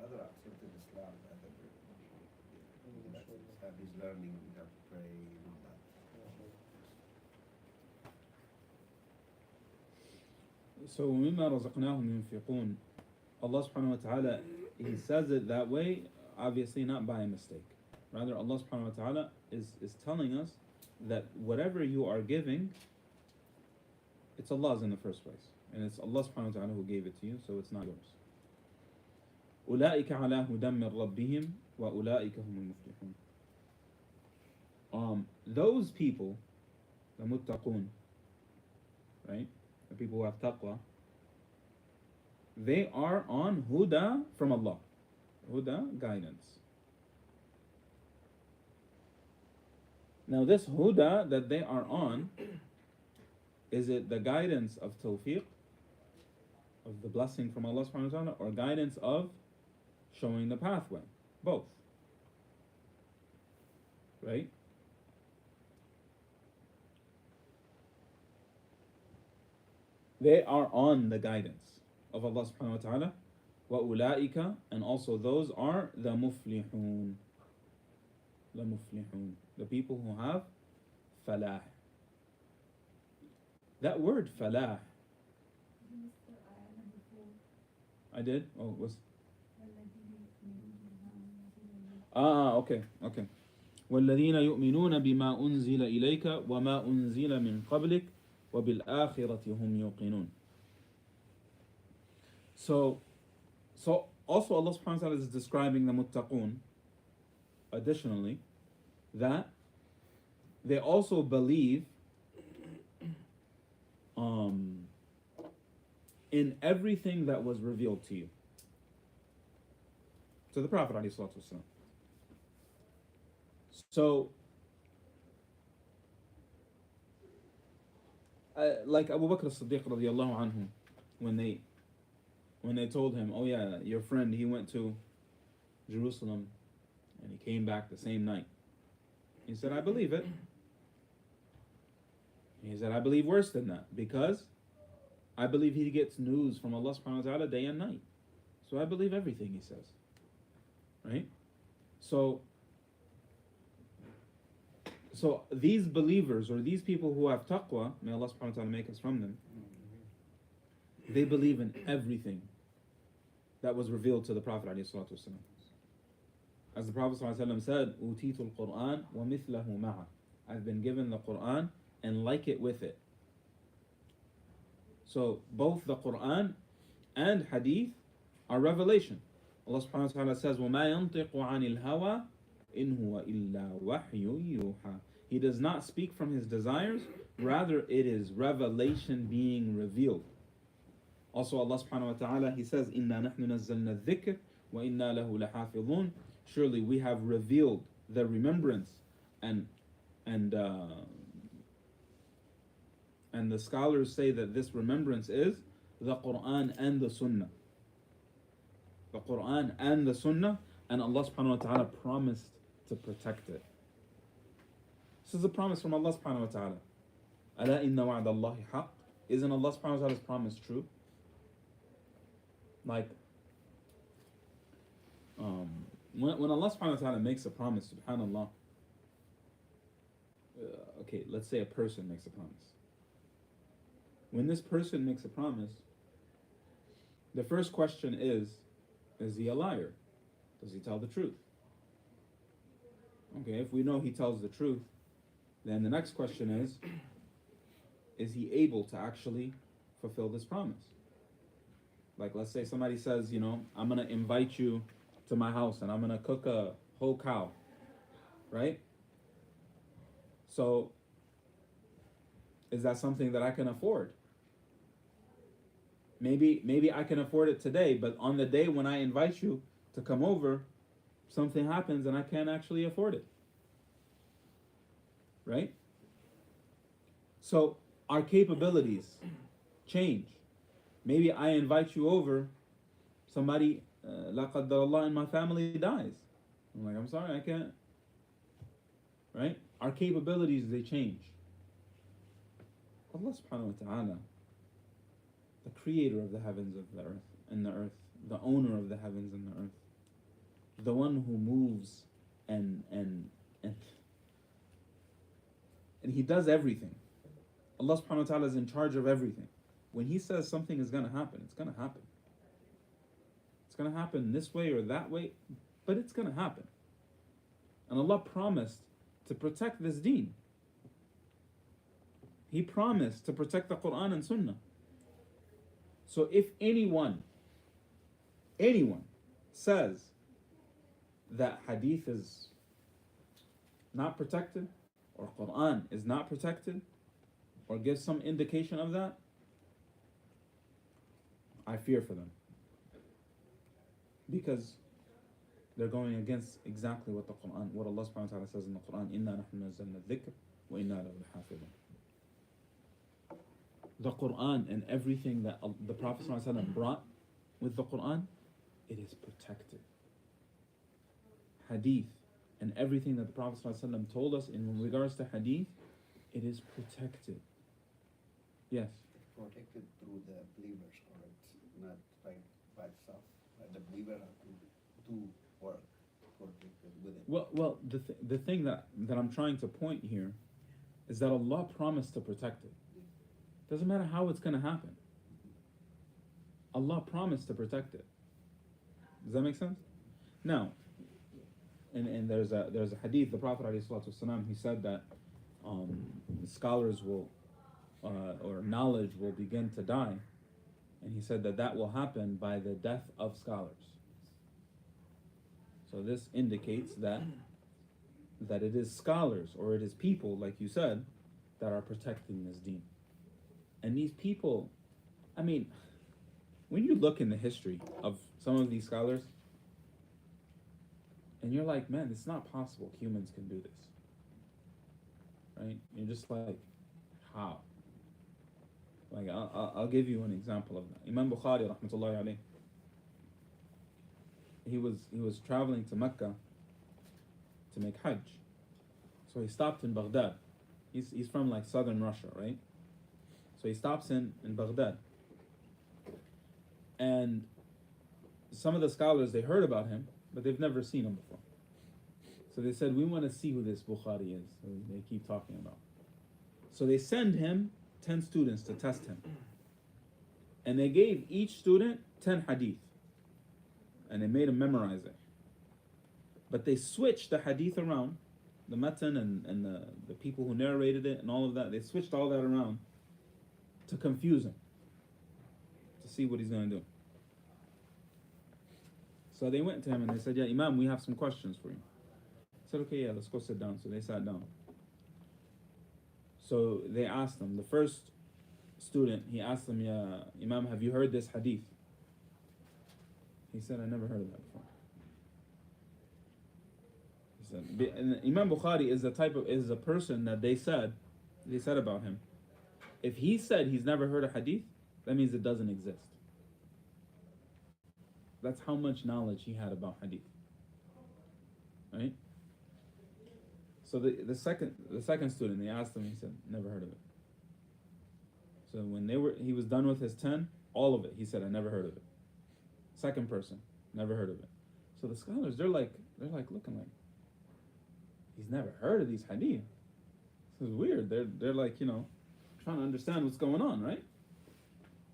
Other aspects of Islam that he's learning, you have to pray and all that. So وَمِمَّا رَزَقْنَاهُمْ يُنْفِقُونَ, Allah subhanahu wa ta'ala, He says it that way, obviously not by a mistake. Rather, Allah subhanahu wa ta'ala is telling us that whatever you are giving, it's Allah's in the first place. And it's Allah subhanahu wa ta'ala who gave it to you, so it's not yours. أُولَٰئِكَ عَلَىٰ هُدًى مِّن رَبِّهِمْ وَأُولَٰئِكَ هُمُ الْمُفْلِحُونَ. Those people, the muttaqun, right? The people who have taqwa, they are on huda from Allah. Huda, guidance. Now this huda that they are on, is it the guidance of tawfiq, of the blessing from Allah subhanahu wa ta'ala, or guidance of showing the pathway, Both. Right? They are on the guidance of Allah subhanahu wa ta'ala. وَأُولَٰئِكَ, and also those are the muflihun. The muflihun. The people who have falah. That word falah. I did? Oh, was. Okay. والذين يؤمنون بما أنزل إليك وما أنزل من قبلك وبالآخرة هم يوقنون. So also Allah subhanahu wa ta'ala is describing the muttaqun additionally that they also believe in everything that was revealed to you. To the Prophet alayhi salatu wasalam. So like Abu Bakr as-Siddiq radiallahu anhu, when they told him, oh yeah, your friend, he went to Jerusalem and he came back the same night. He said, I believe it. He said, I believe worse than that, because I believe he gets news from Allah subhanahu wa ta'ala day and night. So I believe everything he says. Right? So these believers, or these people who have taqwa, may Allah subhanahu wa ta'ala make us from them, they believe in everything that was revealed to the Prophet alayhi salatu wasalam. As the Prophet sallallahu alayhi wa sallam said, أُوتِيتُ الْقُرْآنَ وَمِثْلَهُ مَعَهُ, I've been given the Qur'an and like it with it. So both the Qur'an and Hadith are revelation. Allah subhanahu wa ta'ala says, وَمَا يَنطِقُ عَنِ الْهَوَىٰ إِنْ هُوَ إِلَّا وَحْيٌ يُوحَىٰ. He does not speak from his desires, rather it is revelation being revealed. Also Allah subhanahu wa ta'ala, he says, إِنَّا نَحْنُ نَزَّلْنَا الذِّكْرَ وَإِنَّا لَهُ لَحَافِظُونَ. Surely we have revealed the remembrance, and the scholars say that this remembrance is the Quran and the Sunnah. The Quran and the Sunnah, and Allah subhanahu wa ta'ala promised to protect it. This is a promise from Allah subhanahu wa ta'ala. أَلَا إِنَّ وَعْدَ اللَّهِ حَقٌّ. Isn't Allah subhanahu wa ta'ala's promise true? Like, when Allah subhanahu wa ta'ala makes a promise, subhanallah, okay, let's say a person makes a promise. When this person makes a promise, the first question is he a liar? Does he tell the truth? Okay, if we know he tells the truth, then the next question is he able to actually fulfill this promise? Like, let's say somebody says, I'm going to invite you to my house and I'm going to cook a whole cow, right? So, is that something that I can afford? Maybe I can afford it today, but on the day when I invite you to come over, something happens and I can't actually afford it. Right? So our capabilities change. Maybe I invite you over, somebody, la qaddar Allah, in my family dies. I'm like, I'm sorry, I can't. Right? Our capabilities, they change. Allah subhanahu wa ta'ala, the creator of the heavens and the earth, the owner of the heavens and the earth, the one who moves and he does everything. Allah subhanahu wa ta'ala is in charge of everything. When he says something is going to happen, it's going to happen. It's going to happen this way or that way, but it's going to happen. And Allah promised to protect this deen. He promised to protect the Quran and Sunnah. So if anyone says that Hadith is not protected, or Quran is not protected, or gives some indication of that, I fear for them. Because they're going against exactly what Allah subhanahu wa ta'ala says in the Quran, إِنَّا نَحْنُ نَزَّلْنَا الذِّكْرَ وَإِنَّا لَهُ لَحَافِظُونَ. The Quran and everything that the Prophet ﷺ brought with the Quran, it is protected. hadith and everything that the Prophet ﷺ told us in regards to hadith, it is protected. Yes. Protected through the believers, correct? Not like by itself. Like the believer have to do work protected with it. Well, the thing that I'm trying to point here is that Allah promised to protect it. Doesn't matter how it's going to happen. Allah promised to protect it. Does that make sense? Now, and there's a hadith. The Prophet ﷺ, he said that scholars will or knowledge will begin to die, and he said that will happen by the death of scholars. So this indicates that it is scholars, or it is people, like you said, that are protecting this deen. And these people, I mean, when you look in the history of some of these scholars, and you're like, man, it's not possible humans can do this. Right? You're just like, how? Like, I'll give you an example of that. Imam Bukhari, rahmatullahi alayhi, he was traveling to Mecca to make Hajj. So he stopped in Baghdad. He's from like southern Russia, right? So he stops in Baghdad. And some of the scholars, they heard about him, but they've never seen him before. So they said, we want to see who this Bukhari is. So they keep talking about. So they send him 10 students to test him. And they gave each student 10 hadith. And they made him memorize it. But they switched the hadith around, the matan and the people who narrated it and all of that, they switched all that around to confuse him, to see what he's going to do. So they went to him and they said, yeah, Imam, we have some questions for you. He said, okay, yeah, let's go sit down. So they sat down. So they asked him, the first student, he asked them, yeah, Imam, have you heard this hadith? He said, I never heard of that before. He said, and Imam Bukhari is a person that they said about him, if he said he's never heard a hadith, that means it doesn't exist. That's how much knowledge he had about hadith. Right? So the second student, they asked him, he said, never heard of it. So when he was done with his 10, all of it, he said, I never heard of it. Second person, never heard of it. So the scholars, they're like looking like, he's never heard of these hadith. This is weird. They're like, trying to understand what's going on, right?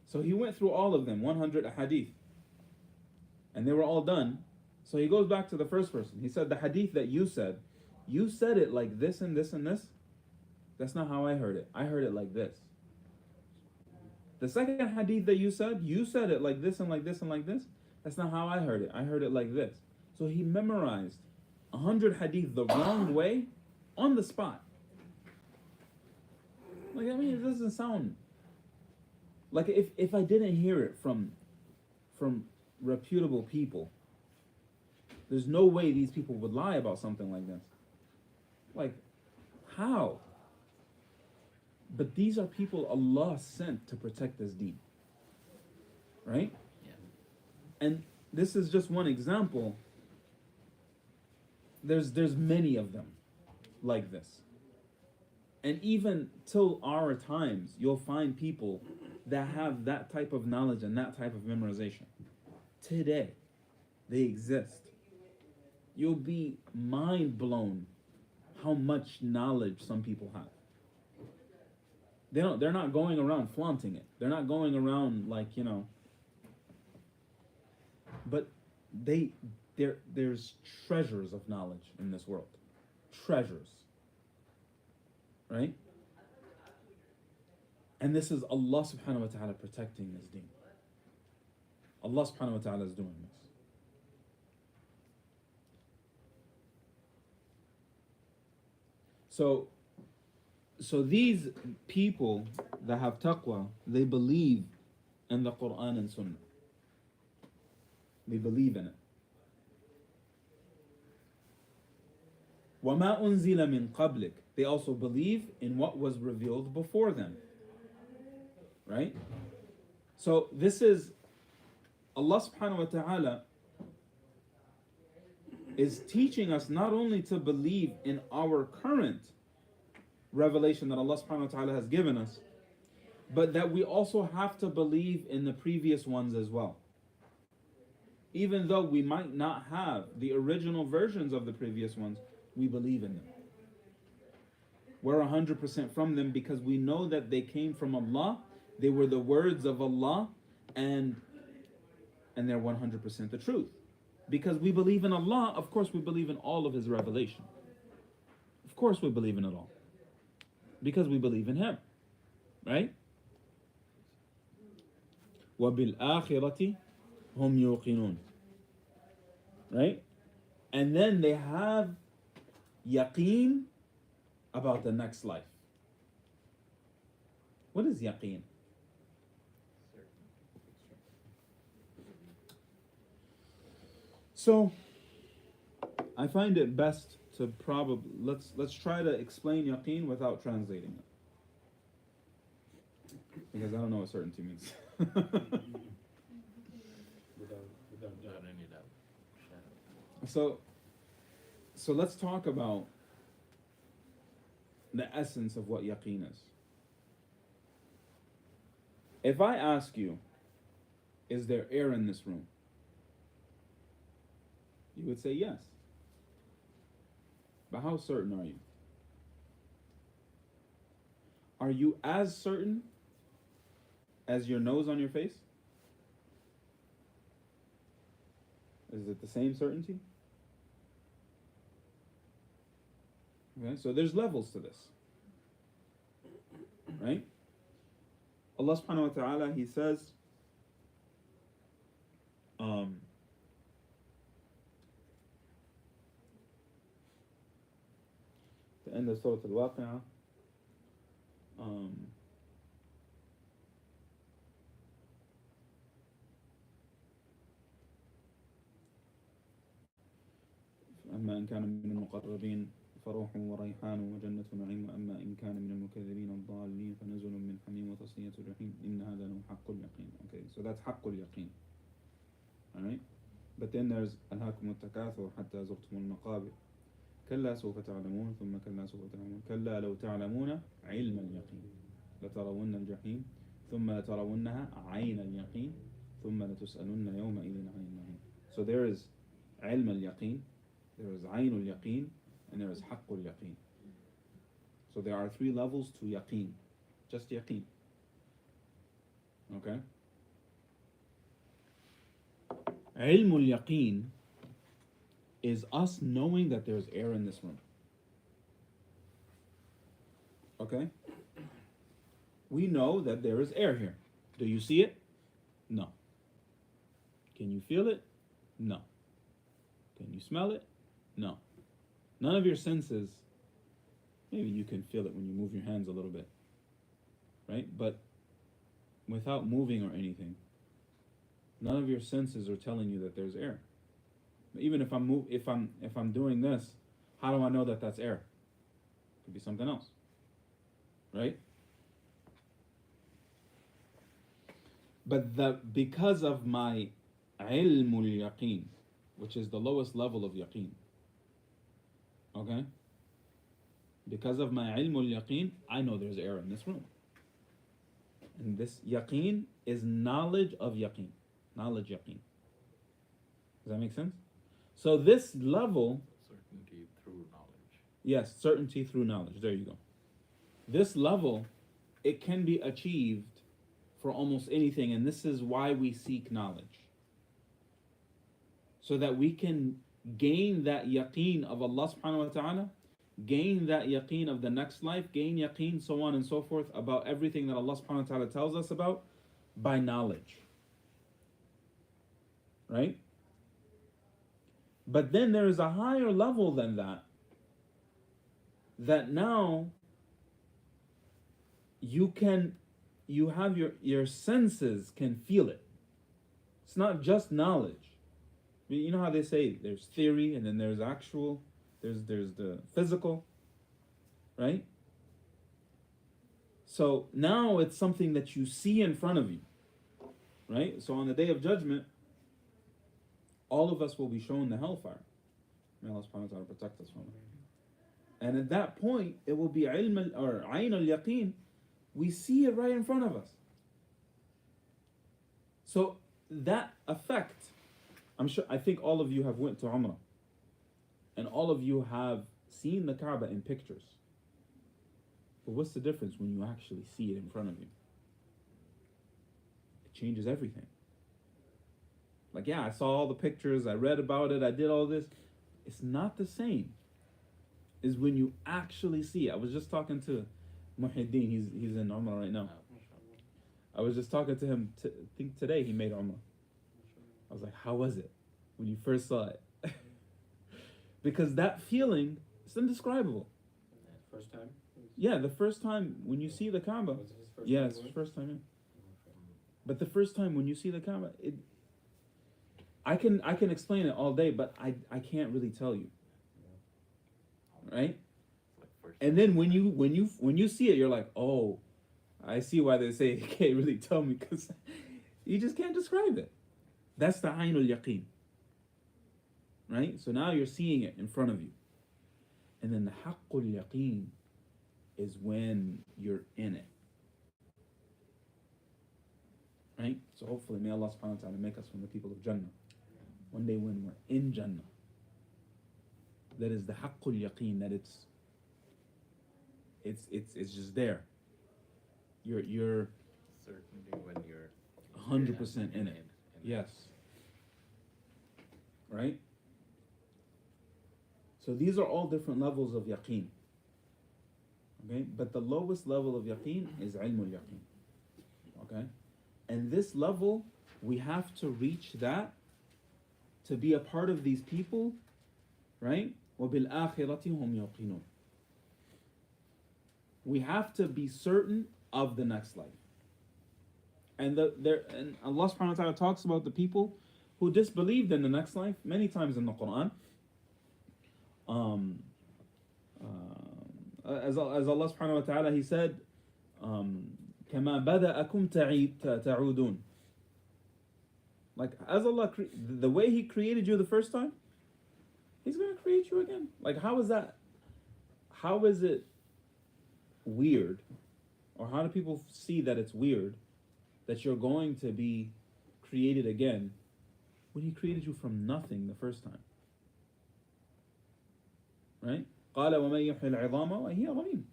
So he went through all of them, 100 hadith. And they were all done. So he goes back to the first person. He said, the hadith that you said it like this and this and this. That's not how I heard it. I heard it like this. The second hadith that you said it like this and like this and like this. That's not how I heard it. I heard it like this. So he memorized 100 hadith the wrong way on the spot. Like, I mean, it doesn't sound like if I didn't hear it from reputable people, there's no way these people would lie about something like this. Like, how? But these are people Allah sent to protect this deen. Right? Yeah. And this is just one example. There's many of them like this. And even till our times, you'll find people that have that type of knowledge and that type of memorization. Today, they exist. You'll be mind blown how much knowledge some people have. They're not going around flaunting it. They're not going around like, but there's treasures of knowledge in this world. Treasures. Right? And this is Allah subhanahu wa ta'ala protecting this deen. Allah subhanahu wa ta'ala is doing this. So these people that have taqwa, they believe in the Quran and Sunnah. They believe in it. وَمَا أُنزِلَ مِن قَبْلِكَ. They also believe in what was revealed before them. Right? So this is Allah subhanahu wa ta'ala is teaching us not only to believe in our current revelation that Allah subhanahu wa ta'ala has given us, but that we also have to believe in the previous ones as well. Even though we might not have the original versions of the previous ones, we believe in them. We're 100% from them because we know that they came from Allah, they were the words of Allah, and they're 100% the truth. Because we believe in Allah, of course we believe in all of His revelation. Of course we believe in it all. Because we believe in Him. Right? وَبِالْآخِرَةِ هُمْ يُوقِنُونَ. Right? And then they have yaqeen about the next life. What is yaqeen? So, I find it best to probably let's try to explain yaqeen without translating it, because I don't know what certainty means. Without any doubt. So let's talk about the essence of what yaqeen is. If I ask you, is there air in this room? You would say yes. But how certain are you? Are you as certain as your nose on your face? Is it the same certainty? Okay, so there's levels to this. Right? Allah subhanahu wa ta'ala, He says, the end of Surah Al-Waqi'ah, أما إن كان من المقربين فروح وريحان وجنة نعيم وأما إن كان من المكذبين الضالين فنزل من حميم وتصلية جحيم إن هذا له حق اليقين. Okay, so that's حق اليقين. Alright? But then there's ألهاكم التكاثر حتى زرتم المقابر كلا سوف تعلمون ثم كلا سوف تعلمون كلا لو تعلمون علم اليقين لترون الجحيم ثم لترونها عين اليقين ثم لتسألن يومئذ عن النعيم. So there is علم اليقين, there is عين اليقين, and there is حق اليقين. So there are 3 levels to yaqeen. Just yaqeen. Okay? علم اليقين is us knowing that there's air in this room. Okay? We know that there is air here. Do you see it? No. Can you feel it? No. Can you smell it? No. None of your senses, maybe you can feel it when you move your hands a little bit, right? But without moving or anything, none of your senses are telling you that there's air. Even if I'm doing this, how do I know that that's air? It could be something else, right? But because of my ilmul yaqeen, which is the lowest level of yaqeen, okay? Because of my ilmul yaqeen, I know there's air in this room. And this yaqeen is knowledge of yaqeen. Knowledge yaqeen. Does that make sense? So this level... Certainty through knowledge. Yes, certainty through knowledge. There you go. This level, it can be achieved for almost anything, and this is why we seek knowledge. So that we can gain that yaqeen of Allah subhanahu wa ta'ala, gain that yaqeen of the next life, gain yaqeen, so on and so forth, about everything that Allah subhanahu wa ta'ala tells us about by knowledge. Right? But then there is a higher level than that, that now you have your senses can feel it. It's not just knowledge. You know how they say there's theory and then there's actual, there's the physical, right? So now it's something that you see in front of you, right? So on the Day of Judgment, all of us will be shown the hellfire. May Allah subhanahu wa ta'ala protect us from it. And at that point, it will be ilm or ayn al-yaqeen. We see it right in front of us. So that effect, I think all of you have went to Umrah. And all of you have seen the Kaaba in pictures. But what's the difference when you actually see it in front of you? It changes everything. Like, yeah, I saw all the pictures, I read about it, I did all this. It's not the same as when you actually see it. I was just talking to Muhyiddin, he's in Umrah right now. I was just talking to him, I think today he made Umrah. I was like, how was it when you first saw it? Because that feeling, it's indescribable. First time? Yeah, the first time when you see the Kaaba. Was it his first Yeah, time it's going? his first time, yeah. But the first time when you see the Kaaba, I can explain it all day, but I can't really tell you. Right? And then when you see it, you're like, oh, I see why they say you can't really tell me, because you just can't describe it. That's the Ainul Yaqeen. Right? So now you're seeing it in front of you. And then the Haqqul Yaqeen is when you're in it. Right? So hopefully may Allah subhanahu wa ta'ala make us from the people of Jannah. One day when we're in Jannah. That is the Haqqul Yaqeen, that it's just there. You're certainty when you're 100% in it. Yes. Right? So these are all different levels of yaqeen. Okay? But the lowest level of yaqeen is ilmul yaqeen. Okay? And this level, we have to reach that to be a part of these people, right? وَبِالْآخِرَةِ هُمْ يُوقِنُونَ. We have to be certain of the next life. And and Allah subhanahu wa ta'ala talks about the people who disbelieved in the next life many times in the Quran. As Allah subhanahu wa ta'ala, He said, كَمَا بَدَأَكُمْ تَعُودُونَ. Like, as Allah, the way He created you the first time, He's going to create you again. Like, how is that? How is it weird? Or how do people see that it's weird that you're going to be created again when He created you from nothing the first time? Right? قال ومن يحيي العظام وهي رميم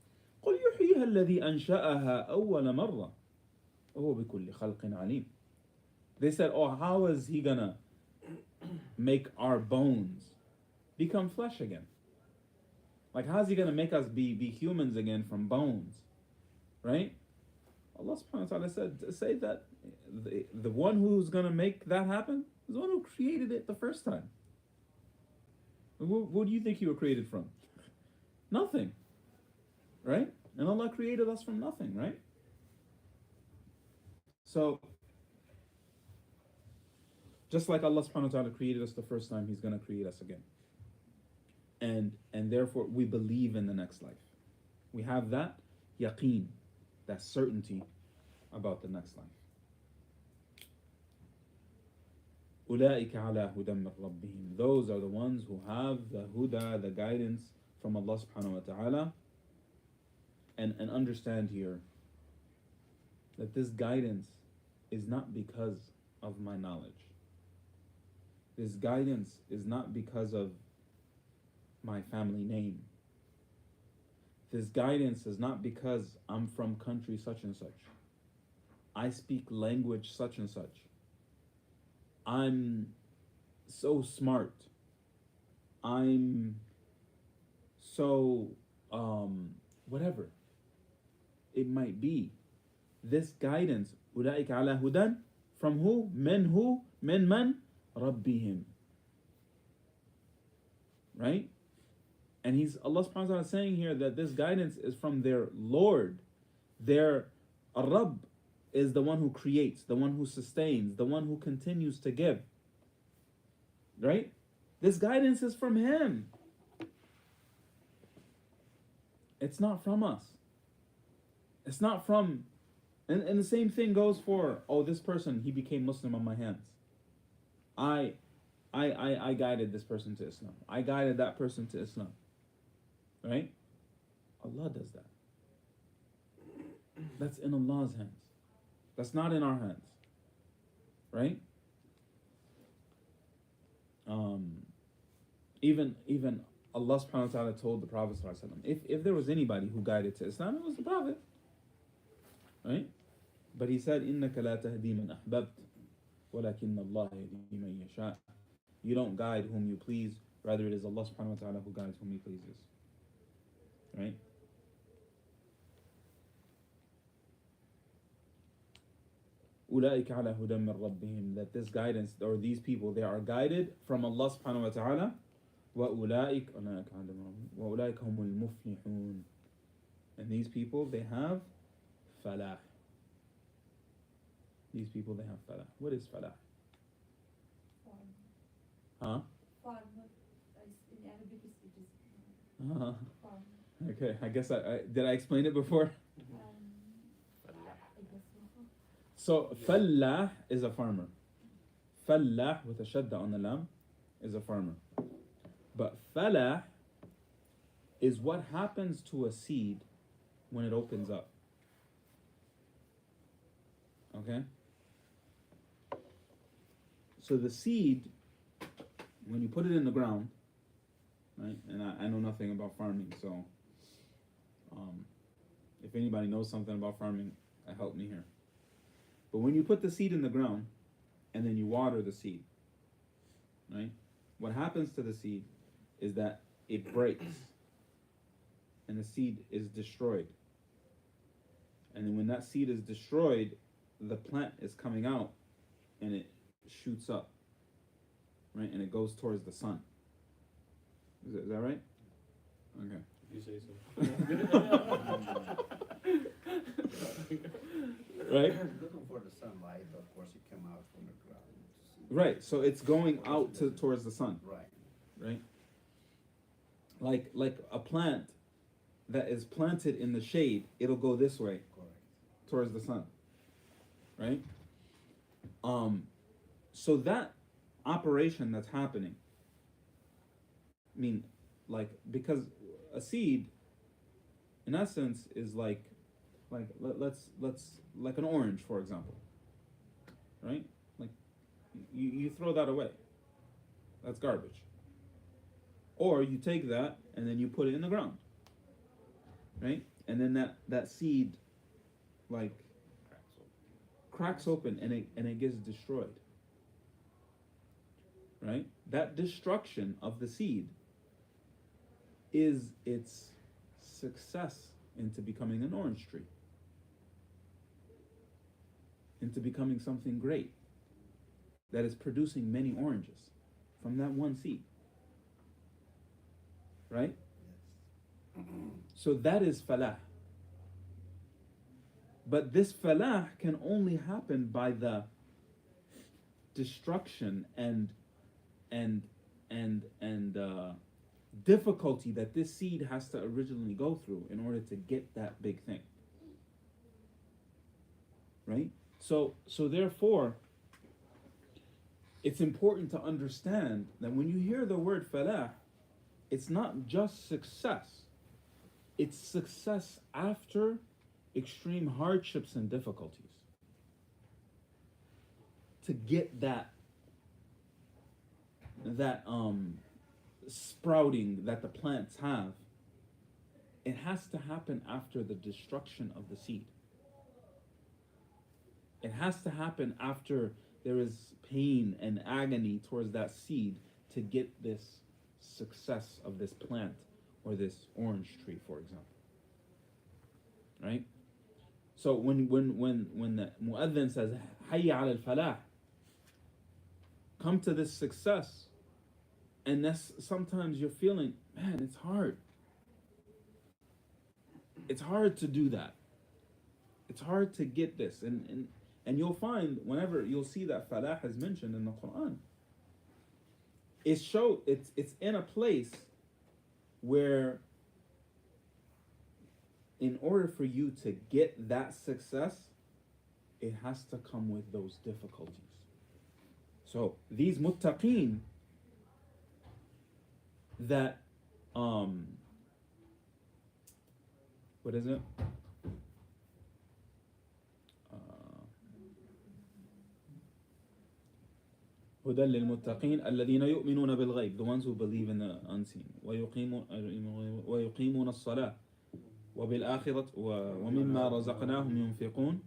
قل يحييها الذي أنشأها أول مرة وهو بكل خلق عليم. They said, oh, how is He gonna make our bones become flesh again? Like, how's He gonna make us be humans again from bones? Right? Allah subhanahu wa ta'ala say that the one who's gonna make that happen is the one who created it the first time. What do you think you were created from? Nothing. Right? And Allah created us from nothing, right? So, just like Allah subhanahu wa ta'ala created us the first time, He's gonna create us again. And therefore we believe in the next life. We have that yaqeen, that certainty about the next life. أولئك على هدى من ربهم. Those are the ones who have the huda, the guidance from Allah subhanahu wa ta'ala. And understand here that this guidance is not because of my knowledge. This guidance is not because of my family name. This guidance is not because I'm from country such and such. I speak language such and such. I'm so smart. I'm so whatever it might be. This guidance, أولئك على هدى, from who? من من ربهم. Right? And Allah subhanahu wa ta'ala is saying here that this guidance is from their Lord. Their Rabb is the one who creates, the one who sustains, the one who continues to give. Right? This guidance is from Him. It's not from us. It's not from... And the same thing goes for, oh, this person, he became Muslim on my hands. I guided this person to Islam. I guided that person to Islam. Right? Allah does that. That's in Allah's hands. That's not in our hands. Right? Even Allah subhanahu wa ta'ala told the Prophet sallallahu alaihi wasallam, if there was anybody who guided to Islam, it was the Prophet. Right? But he said, إِنَّكَ لَا تَهْدِي مَنْ أَحْبَبْتَ وَلَكِنَّ اللَّهَ يَهْدِي مَنْ يَشَاءُ. You don't guide whom you please, rather it is Allah subhanahu wa ta'ala who guides whom he pleases. Right? أُولَٰئِكَ عَلَى هُدًى مِّن رَبِّهِمْ. That this guidance, or these people, they are guided from Allah subhanahu wa ta'ala. وَأُولَٰئِكَ هُمُ الْمُفْلِحُونَ. And these people, they have falah. These people, they have falah. What is falah? Huh? Farmer. In Arabic, it is farmer. Okay, I guess did I explain it before? I guess So so. fallah is a farmer. Fallah with a shadda on the lam is a farmer. But falah is what happens to a seed when it opens up. Okay? So the seed, when you put it in the ground, right? And I know nothing about farming, so if anybody knows something about farming, help me here. But when you put the seed in the ground and then you water the seed, right? What happens to the seed is that it breaks and the seed is destroyed. And then when that seed is destroyed, the plant is coming out and it shoots up, right? And it goes towards the sun. Is that right? Okay. You say so. Right? Looking for the sunlight, of course, it come out from the ground. Right. So it's going out towards the sun. Right. Right? Like a plant that is planted in the shade, it'll go this way Correct. towards the sun. Right? So that operation that's happening, I mean, like, because a seed, in essence, is like let's like an orange, for example, right? Like, you throw that away. That's garbage. Or you take that and then you put it in the ground, right? And then that seed, like, cracks open and it gets destroyed. Right? That destruction of the seed is its success into becoming an orange tree, into becoming something great that is producing many oranges from that one seed. Right? Yes. So that is falah. But this falah can only happen by the destruction and difficulty that this seed has to originally go through in order to get that big thing. Right? So therefore, it's important to understand that when you hear the word falah, it's not just success. It's success after extreme hardships and difficulties. To get that sprouting that the plants have, it has to happen after the destruction of the seed. It has to happen after there is pain and agony towards that seed to get this success of this plant or this orange tree, for example. Right? So when the mu'adhin says, Hayya ala al-falah, come to this success, and that's sometimes you're feeling, man, it's hard. It's hard to do that. It's hard to get this. And you'll find whenever you'll see that falah is mentioned in the Quran, it's in a place where in order for you to get that success, it has to come with those difficulties. So these muttaqeen that what is it? هدى للمتقين الذين يؤمنون بالغيب, the ones who believe in the unseen, ويقيمون الصلاة وبالآخرة ومما رزقناهم ينفقون,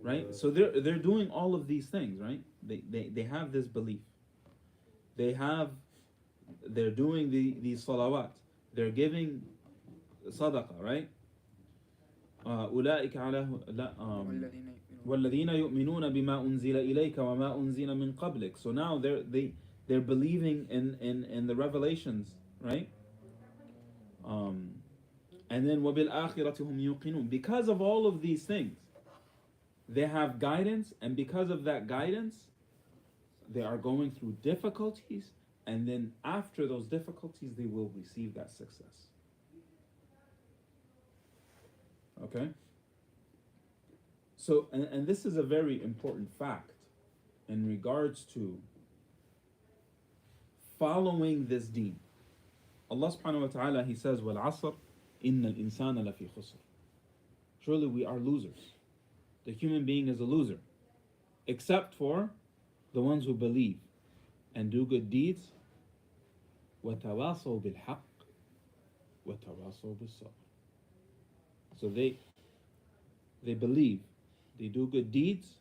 right? So they're doing all of these things, right? They have this belief. They're doing these salawat. They're giving sadaqah, right? أولئك على والذين يؤمنون بما أنزل إليك وما أنزل من قبلك. So now they're believing in the revelations, right? And then وبالآخرة هم يوقنون. Because of all of these things, they have guidance, and because of that guidance, they are going through difficulties, and then after those difficulties, they will receive that success. Okay? So, and this is a very important fact in regards to following this deen. Allah subhanahu wa ta'ala, He says, وَالْعَصْرِ إِنَّ الْإِنسَانَ لَفِي خُسْرٍ. Surely we are losers. The human being is a loser, except for the ones who believe and do good deeds. وَتَوَاصَوْا بِالْحَقِّ وَتَوَاصَوْا بِالصَّبْرِ. So they believe, they do good deeds.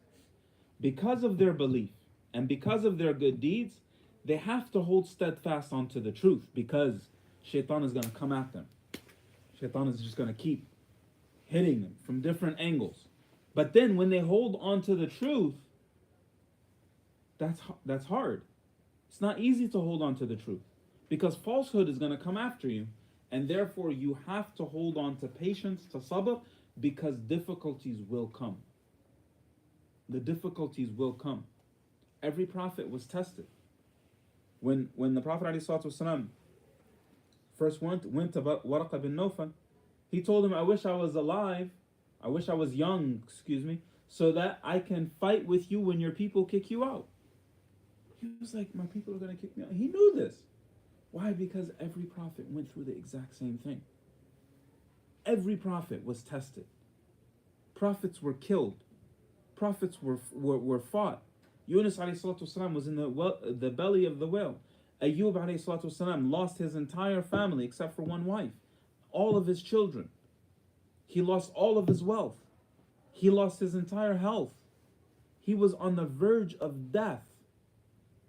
Because of their belief and because of their good deeds, they have to hold steadfast onto the truth, because shaitan is going to come at them. Shaitan is just going to keep hitting them from different angles. But then when they hold on to the truth, that's hard. It's not easy to hold on to the truth, because falsehood is going to come after you, and therefore you have to hold on to patience, to sabr, because difficulties will come. The difficulties will come. Every prophet was tested. When the Prophet ﷺ first went to Warqa bin Nawfal, he told him, I wish I was young, so that I can fight with you when your people kick you out. He was like, my people are going to kick me out. He knew this. Why? Because every prophet went through the exact same thing. Every prophet was tested. Prophets were killed. Prophets were fought. Yunus ﷺ was in the belly of the whale. Ayyub ﷺ lost his entire family except for one wife. All of his children. He lost all of his wealth. He lost his entire health. He was on the verge of death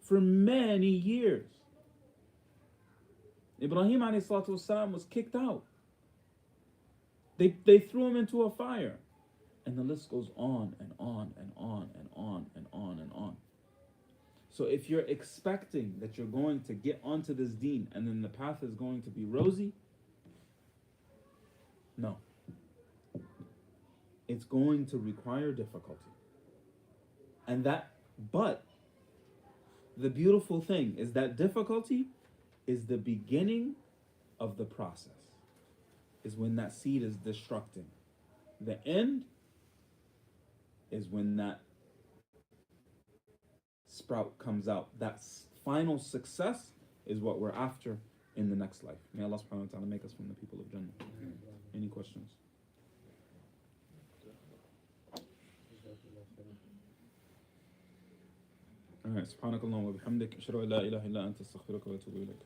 for many years. Ibrahim ﷺ was kicked out. They threw him into a fire. And the list goes on and on and on and on and on and on. So if you're expecting that you're going to get onto this deen and then the path is going to be rosy, no. It's going to require difficulty. But the beautiful thing is that difficulty is the beginning of the process. Is when that seed is destructing. The end is when that sprout comes out. That final success is what we're after in the next life. May Allah subhanahu wa ta'ala make us from the people of Jannah. Any questions? Alright, subhanakallah wa bihamdik, ashhadu an la ilaha illa anta astaghfiruka wa atubu ilayk.